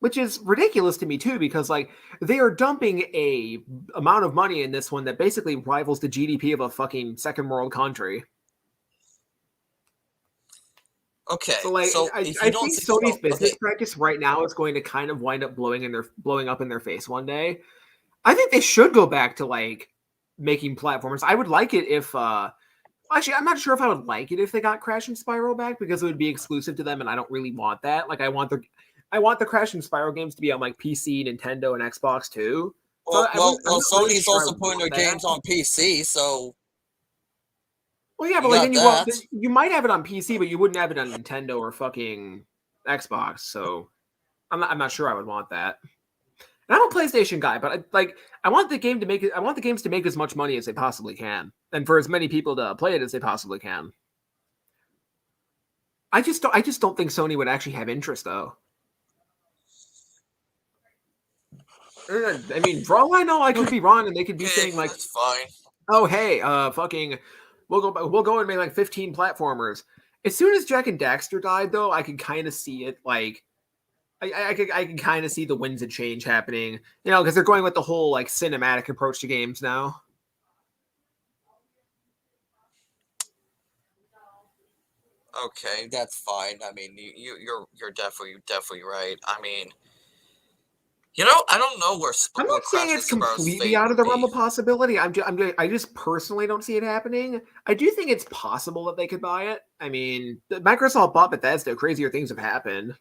Speaker 3: Which is ridiculous to me too, because like they are dumping a amount of money in this one that basically rivals the GDP of a fucking second world country.
Speaker 2: Okay,
Speaker 3: So like I think Sony's business practice right now is going to kind of wind up blowing up in their face one day. I think they should go back to like making platformers. I would like it if actually I'm not sure if I would like it if they got Crash and Spyro back, because it would be exclusive to them, and I don't really want that. Like I want the Crash and Spyro games to be on like PC, Nintendo, and Xbox too.
Speaker 2: Well,
Speaker 3: really
Speaker 2: Sony's also putting their games on PC, so.
Speaker 3: Well, yeah, but like then you might have it on PC, but you wouldn't have it on Nintendo or fucking Xbox. So I'm not sure I would want that. And I'm a PlayStation guy, but I want the game to make it. I want the games to make as much money as they possibly can, and for as many people to play it as they possibly can. I just don't think Sony would actually have interest though. I mean, for all I know, I could be wrong, and they could be saying like,
Speaker 2: "That's fine."
Speaker 3: Oh, hey, fucking, we'll go and make like 15 platformers. As soon as Jack and Daxter died, though, I could kind of see it. Like, I can kind of see the winds of change happening, because they're going with the whole like cinematic approach to games now.
Speaker 2: Okay, that's fine. I mean, you're definitely right. I mean, I don't know where.
Speaker 3: I'm not saying it's completely out of the realm of possibility. I just personally don't see it happening. I do think it's possible that they could buy it. I mean, Microsoft bought Bethesda. Crazier things have happened.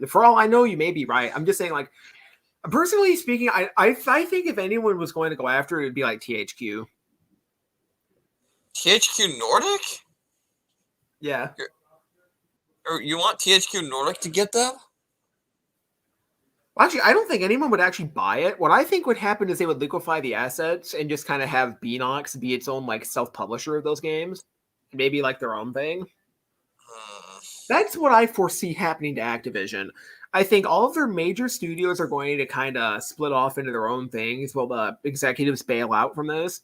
Speaker 3: For all I know, you may be right. I'm just saying, like, personally speaking, I think if anyone was going to go after it, it'd be like THQ.
Speaker 2: THQ Nordic?
Speaker 3: Yeah.
Speaker 2: Or you want THQ Nordic to get them?
Speaker 3: Well, actually, I don't think anyone would actually buy it. What I think would happen is they would liquefy the assets and just kind of have Beanox be its own like self-publisher of those games, maybe like their own thing. That's what I foresee happening to Activision. I think all of their major studios are going to kind of split off into their own things while the executives bail out from this.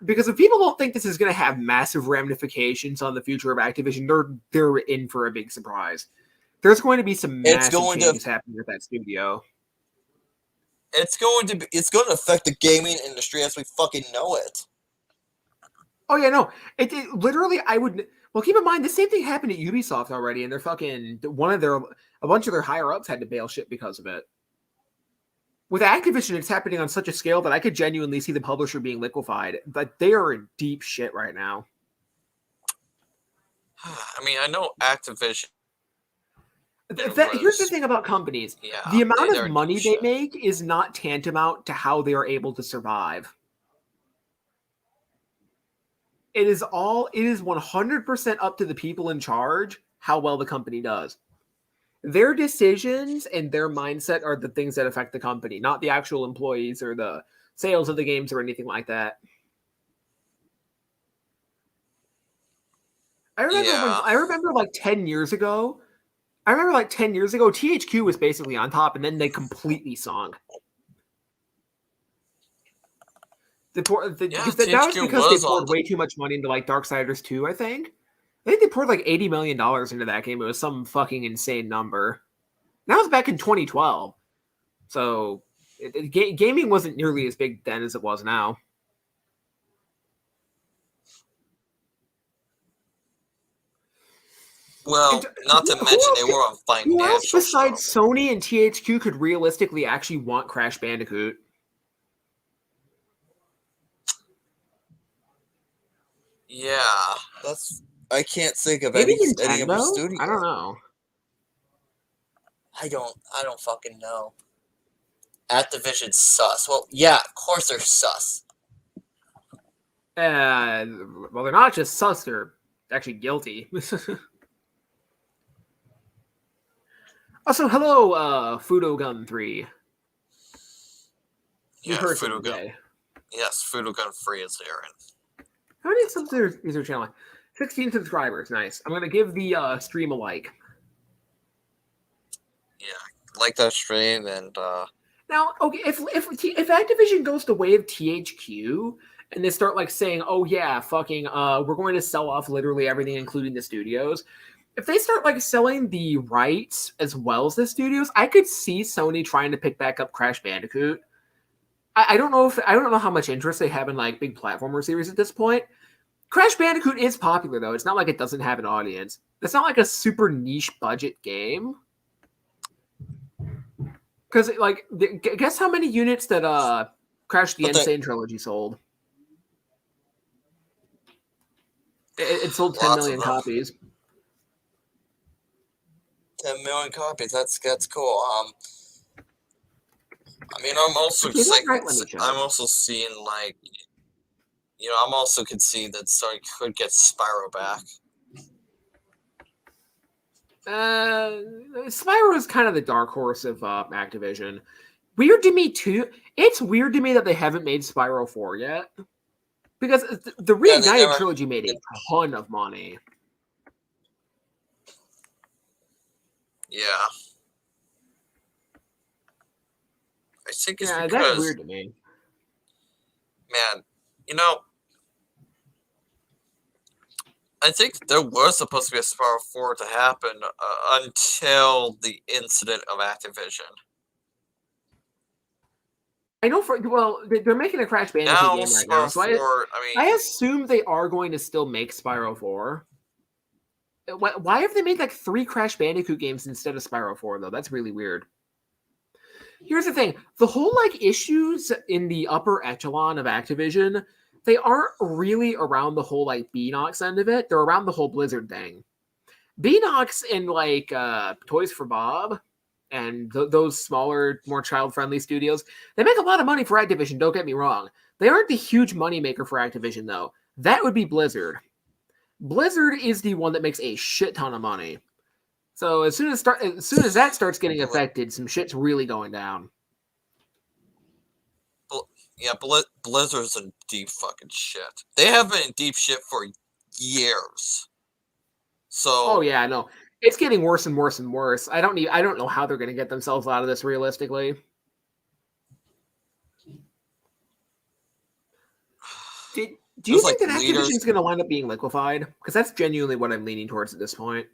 Speaker 3: Because if people don't think this is going to have massive ramifications on the future of Activision, they're in for a big surprise. There's going to be some massive changes happening with that studio.
Speaker 2: It's going to affect the gaming industry as we fucking know it.
Speaker 3: Oh yeah, no. It literally, I would. Well, keep in mind the same thing happened at Ubisoft already, and they're fucking a bunch of their higher ups had to bail shit because of it. With Activision, it's happening on such a scale that I could genuinely see the publisher being liquefied. But they are in deep shit right now.
Speaker 2: I mean, I know Activision.
Speaker 3: Here's the thing about companies.
Speaker 2: Yeah,
Speaker 3: The amount
Speaker 2: they're
Speaker 3: of money
Speaker 2: doing
Speaker 3: they make is not tantamount to how they are able to survive. It is 100% up to the people in charge how well the company does. Their decisions and their mindset are the things that affect the company, not the actual employees or the sales of the games or anything like that. I remember like 10 years ago, THQ was basically on top, and then they completely sunk. That was because they poured way too much money into like Darksiders 2, I think. I think they poured like $80 million into that game. It was some fucking insane number. That was back in 2012. So gaming wasn't nearly as big then as it was now.
Speaker 2: Well, not to mention they were on financial.
Speaker 3: Who else besides Sony and THQ could realistically actually want Crash Bandicoot?
Speaker 2: Yeah, I can't think of
Speaker 3: Maybe
Speaker 2: any other
Speaker 3: Nintendo?
Speaker 2: studio.
Speaker 3: I don't know.
Speaker 2: I don't fucking know. Activision's sus. Well, yeah, of course they're sus.
Speaker 3: Well, they're not just sus; they're actually guilty. Also, hello, Fudogun 3.
Speaker 2: Yeah,
Speaker 3: heard
Speaker 2: Fudogun.
Speaker 3: today.
Speaker 2: Yes, Fudogun 3 is there.
Speaker 3: How many subs is their channel? 16 subscribers. Nice. I'm gonna give the stream a like.
Speaker 2: Yeah, like that stream and.
Speaker 3: Now, okay, if Activision goes the way of THQ and they start like saying, "Oh yeah, fucking, we're going to sell off literally everything, including the studios," if they start like selling the rights as well as the studios, I could see Sony trying to pick back up Crash Bandicoot. I don't know how much interest they have in like big platformer series at this point. Crash Bandicoot is popular though. It's not like it doesn't have an audience. It's not like a super niche budget game. Because like, guess how many units that Crash the Insane Trilogy sold? It sold 10 million copies.
Speaker 2: 10 million copies. That's cool. I mean, I'm also seeing like, I'm also could see that Sony could get Spyro back.
Speaker 3: Spyro is kind of the dark horse of Activision. Weird to me too. It's weird to me that they haven't made Spyro 4 yet, because the Reignited trilogy made a ton of money.
Speaker 2: Yeah. I think it's because
Speaker 3: that's weird to me.
Speaker 2: Man, I think there was supposed to be a Spyro 4 to happen until the incident of Activision.
Speaker 3: I know they're making a Crash Bandicoot game right now, so I assume they are going to still make Spyro 4. Why have they made like 3 Crash Bandicoot games instead of Spyro 4 though? That's really weird. Here's the thing: the whole like issues in the upper echelon of Activision, they aren't really around the whole like Beanox end of it. They're around the whole Blizzard thing. Beanox and like Toys for Bob and those smaller, more child-friendly studios, they make a lot of money for Activision, don't get me wrong. They aren't the huge moneymaker for Activision, though. That would be Blizzard. Blizzard is the one that makes a shit ton of money. So as soon as that starts getting affected, some shit's really going down.
Speaker 2: Yeah, Blizzard's in deep fucking shit. They have been in deep shit for years. So.
Speaker 3: Oh yeah, I know. It's getting worse and worse and worse. I don't know how they're going to get themselves out of this realistically. Do you think that Activision's going to wind up being liquefied? Because that's genuinely what I'm leaning towards at this point.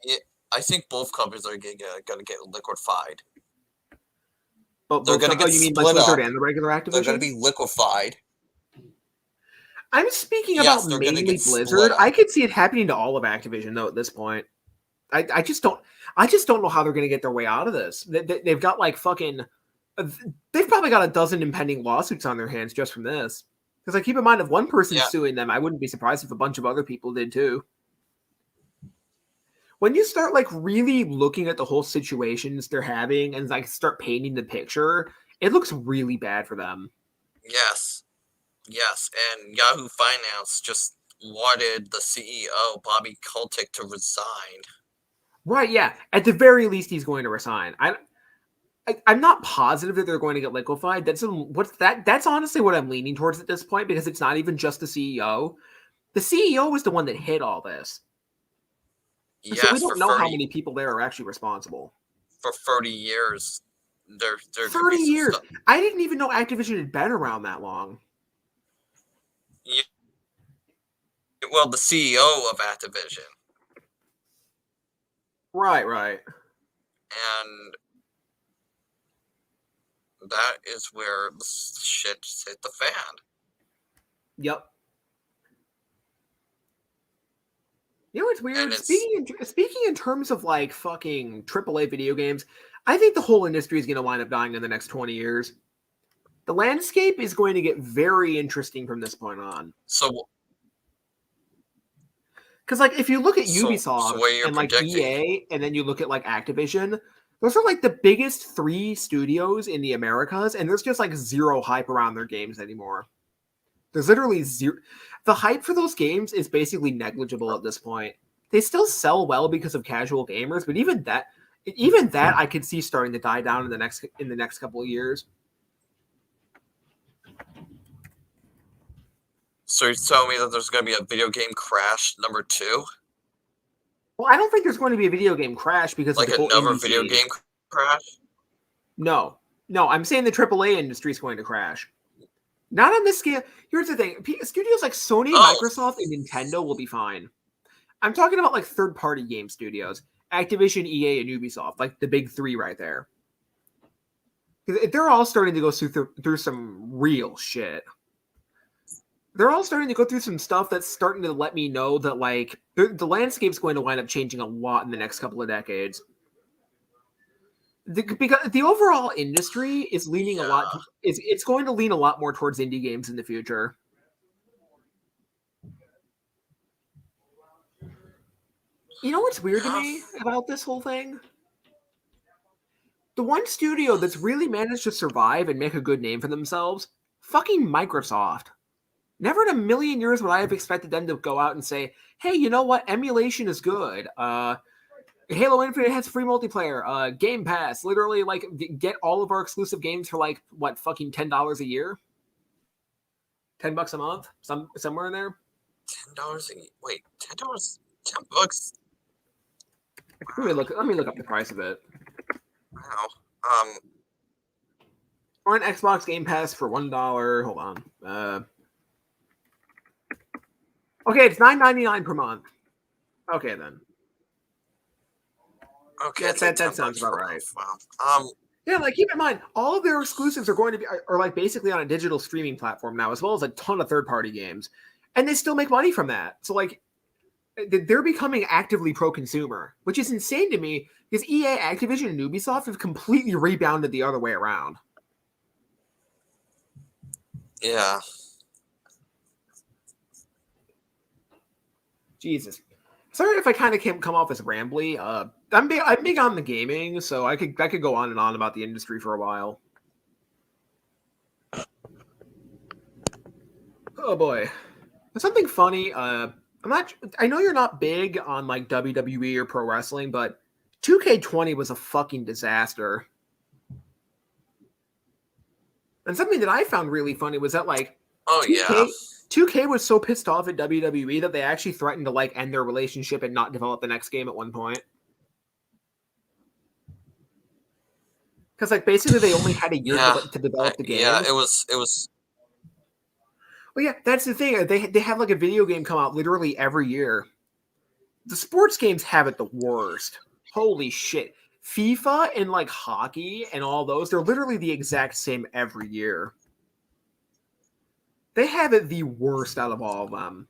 Speaker 2: Yeah, I think both companies are going to get liquefied.
Speaker 3: But they're going to get split up. Blizzard and the regular Activision?
Speaker 2: They're going to be liquefied.
Speaker 3: I'm speaking about mainly Blizzard. I could see it happening to all of Activision though at this point. I just don't know how they're going to get their way out of this. They've got like fucking. They've probably got a dozen impending lawsuits on their hands just from this. Because keep in mind, if one person's suing them, I wouldn't be surprised if a bunch of other people did too. when you start like really looking at the whole situations they're having and like start painting the picture, it looks really bad for them.
Speaker 2: Yes. Yes, and Yahoo Finance just wanted the CEO, Bobby Kotick, to resign.
Speaker 3: Right, yeah. At the very least, he's going to resign. I'm not positive that they're going to get liquefied. That's honestly what I'm leaning towards at this point, because it's not even just the CEO. The CEO was the one that hit all this.
Speaker 2: Yes,
Speaker 3: so we don't know how many people there are actually responsible.
Speaker 2: For 30 years. There
Speaker 3: 30 years. I didn't even know Activision had been around that long.
Speaker 2: Yeah. Well, the CEO of Activision.
Speaker 3: Right.
Speaker 2: And that is where the shit hit the fan.
Speaker 3: Yep. You know what's weird? Speaking in terms of like fucking AAA video games, I think the whole industry is going to wind up dying in the next 20 years. The landscape is going to get very interesting from this point on.
Speaker 2: So,
Speaker 3: because like if you look at Ubisoft and like
Speaker 2: predicting?
Speaker 3: EA, and then you look at like Activision, those are like the biggest 3 studios in the Americas, and there's just like zero hype around their games anymore. There's literally zero. The hype for those games is basically negligible at this point. They still sell well because of casual gamers, but even that I could see starting to die down in the next couple of years.
Speaker 2: So you're telling me that there's going to be a video game crash number 2?
Speaker 3: Well, I don't think there's going to be a video game crash because
Speaker 2: like
Speaker 3: of the
Speaker 2: another video game crash.
Speaker 3: No, I'm saying the AAA industry is going to crash. Not on this scale. Here's the thing: studios like Sony, Microsoft, and Nintendo will be fine. I'm talking about like third-party game studios, Activision, EA, and Ubisoft, like the big 3 right there. They're all starting to go through some real shit. They're all starting to go through some stuff that's starting to let me know that like the landscape's going to wind up changing a lot in the next couple of decades. Because the overall industry is leaning a lot. It's going to lean a lot more towards indie games in the future. You know what's weird to me about this whole thing? The one studio that's really managed to survive and make a good name for themselves, fucking Microsoft. Never in a million years would I have expected them to go out and say, hey, you know what? Emulation is good. Halo Infinite has free multiplayer. Game Pass, literally, like, get all of our exclusive games for like what, fucking $10 a year, $10 a month, somewhere in there.
Speaker 2: $10 wait, $10, $10.
Speaker 3: Let me look up the price of it.
Speaker 2: Wow.
Speaker 3: On Xbox Game Pass for $1. Hold on. Okay, it's $9.99 per month. Okay then.
Speaker 2: Okay,
Speaker 3: that sounds about right.
Speaker 2: Wow.
Speaker 3: Yeah, like keep in mind, all of their exclusives are going to be are like basically on a digital streaming platform now, as well as a ton of third-party games, and they still make money from that. So like, they're becoming actively pro-consumer, which is insane to me because EA, Activision, and Ubisoft have completely rebounded the other way around.
Speaker 2: Yeah.
Speaker 3: Jesus. Sorry if I kind of come off as rambly. I'm big on the gaming, so I could go on and on about the industry for a while. Oh boy, something funny. I know you're not big on like WWE or pro wrestling, but 2K20 was a fucking disaster. And something that I found really funny was that like 2K was so pissed off at WWE that they actually threatened to like end their relationship and not develop the next game at one point. Because like basically they only had a year to develop the game.
Speaker 2: Yeah, it was.
Speaker 3: Well, yeah, that's the thing. They have like a video game come out literally every year. The sports games have it the worst. Holy shit. FIFA and like hockey and all those, they're literally the exact same every year. They have it the worst out of all of them.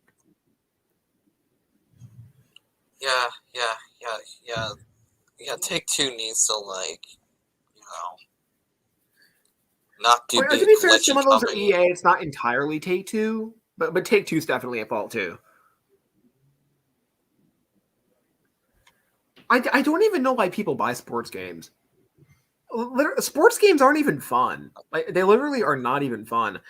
Speaker 2: Yeah. Take-Two needs to like, not do big.
Speaker 3: To be fair, some of those are EA. It's not entirely Take-Two, but Take-Two's definitely at fault too. I don't even know why people buy sports games. Sports games aren't even fun. Like they literally are not even fun.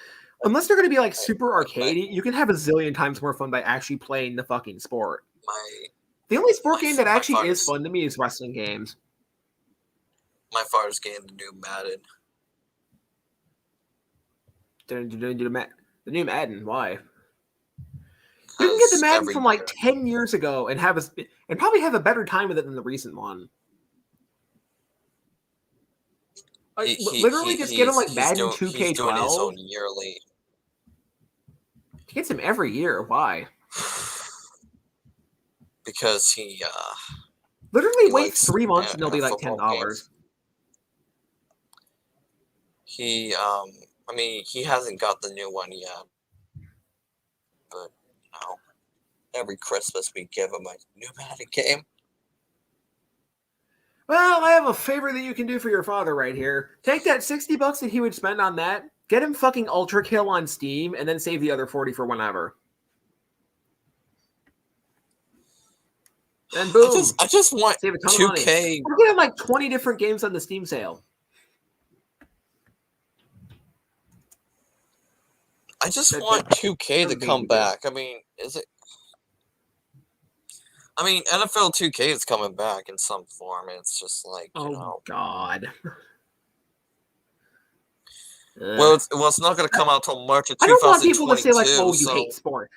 Speaker 3: Unless they're going to be like super arcadey, you can have a zillion times more fun by actually playing the fucking sport. The only sport game that actually is fun to me is wrestling games.
Speaker 2: My father's getting the new Madden.
Speaker 3: The new Madden, why? You can get the Madden from like 10 years ago and probably have a better time with it than the recent one. Literally just get him like Madden 2K12.
Speaker 2: He's doing his own yearly.
Speaker 3: He gets him every year. Why?
Speaker 2: Because he
Speaker 3: literally waits 3 months and they'll be like $10.
Speaker 2: I mean, he hasn't got the new one yet. But every Christmas we give him a new Madden game.
Speaker 3: Well, I have a favor that you can do for your father right here. Take that $60 that he would spend on that, get him fucking Ultra Kill on Steam, and then save the other 40 for whenever. And boom.
Speaker 2: I just want
Speaker 3: save a ton
Speaker 2: 2K.
Speaker 3: Of money. We're getting like 20 different games on the Steam sale.
Speaker 2: I just want 2K to come back. I mean, NFL 2K is coming back in some form. It's just like,
Speaker 3: God.
Speaker 2: Well, it's not going to come out till March of 2022.
Speaker 3: I don't want people to say like, "Oh, you hate sport."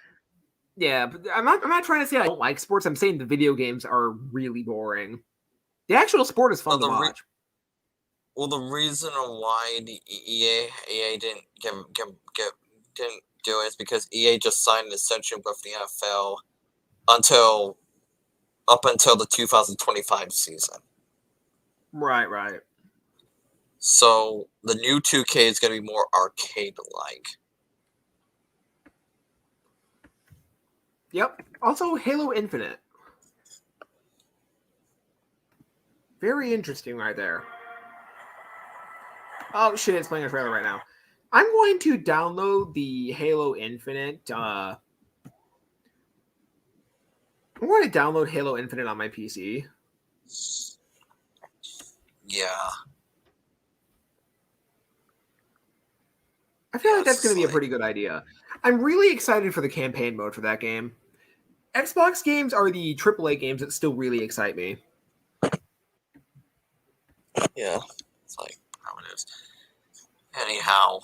Speaker 3: Yeah, but I'm not trying to say I don't like sports. I'm saying the video games are really boring. The actual sport is fun to watch.
Speaker 2: Well, the reason why the EA didn't didn't do it is because EA just signed an extension with the NFL up until the 2025 season.
Speaker 3: Right.
Speaker 2: So the new 2K is going to be more arcade-like.
Speaker 3: Yep. Also, Halo Infinite. Very interesting right there. Oh shit, it's playing a trailer right now. I'm going to download the Halo Infinite. I'm going to download Halo Infinite on my PC.
Speaker 2: Yeah.
Speaker 3: I feel like that's going to be a pretty good idea. I'm really excited for the campaign mode for that game. Xbox games are the AAA games that still really excite me.
Speaker 2: Yeah, it's like how it is. Anyhow,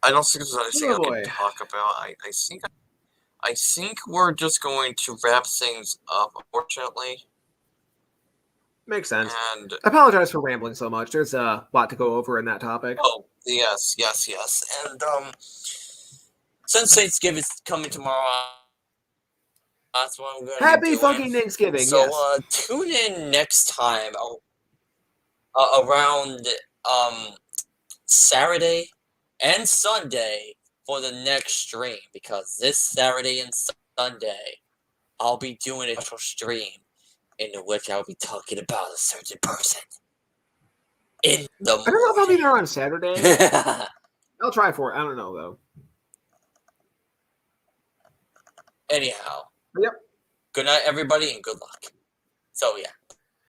Speaker 2: I don't think there's anything I can talk about. I think we're just going to wrap things up, unfortunately.
Speaker 3: Makes sense.
Speaker 2: And
Speaker 3: I apologize for rambling so much. There's a lot to go over in that topic.
Speaker 2: Oh, yes. And since Thanksgiving's coming tomorrow, that's what I'm going to
Speaker 3: Happy fucking Thanksgiving,
Speaker 2: so,
Speaker 3: yes.
Speaker 2: Tune in next time around Saturday and Sunday for the next stream, because this Saturday and Sunday I'll be doing a special stream in which I'll be talking about a certain person. I don't
Speaker 3: know if I'll be there on Saturday. I'll try for it. I don't know, though.
Speaker 2: Anyhow.
Speaker 3: Yep.
Speaker 2: Good night, everybody, and good luck. So, yeah.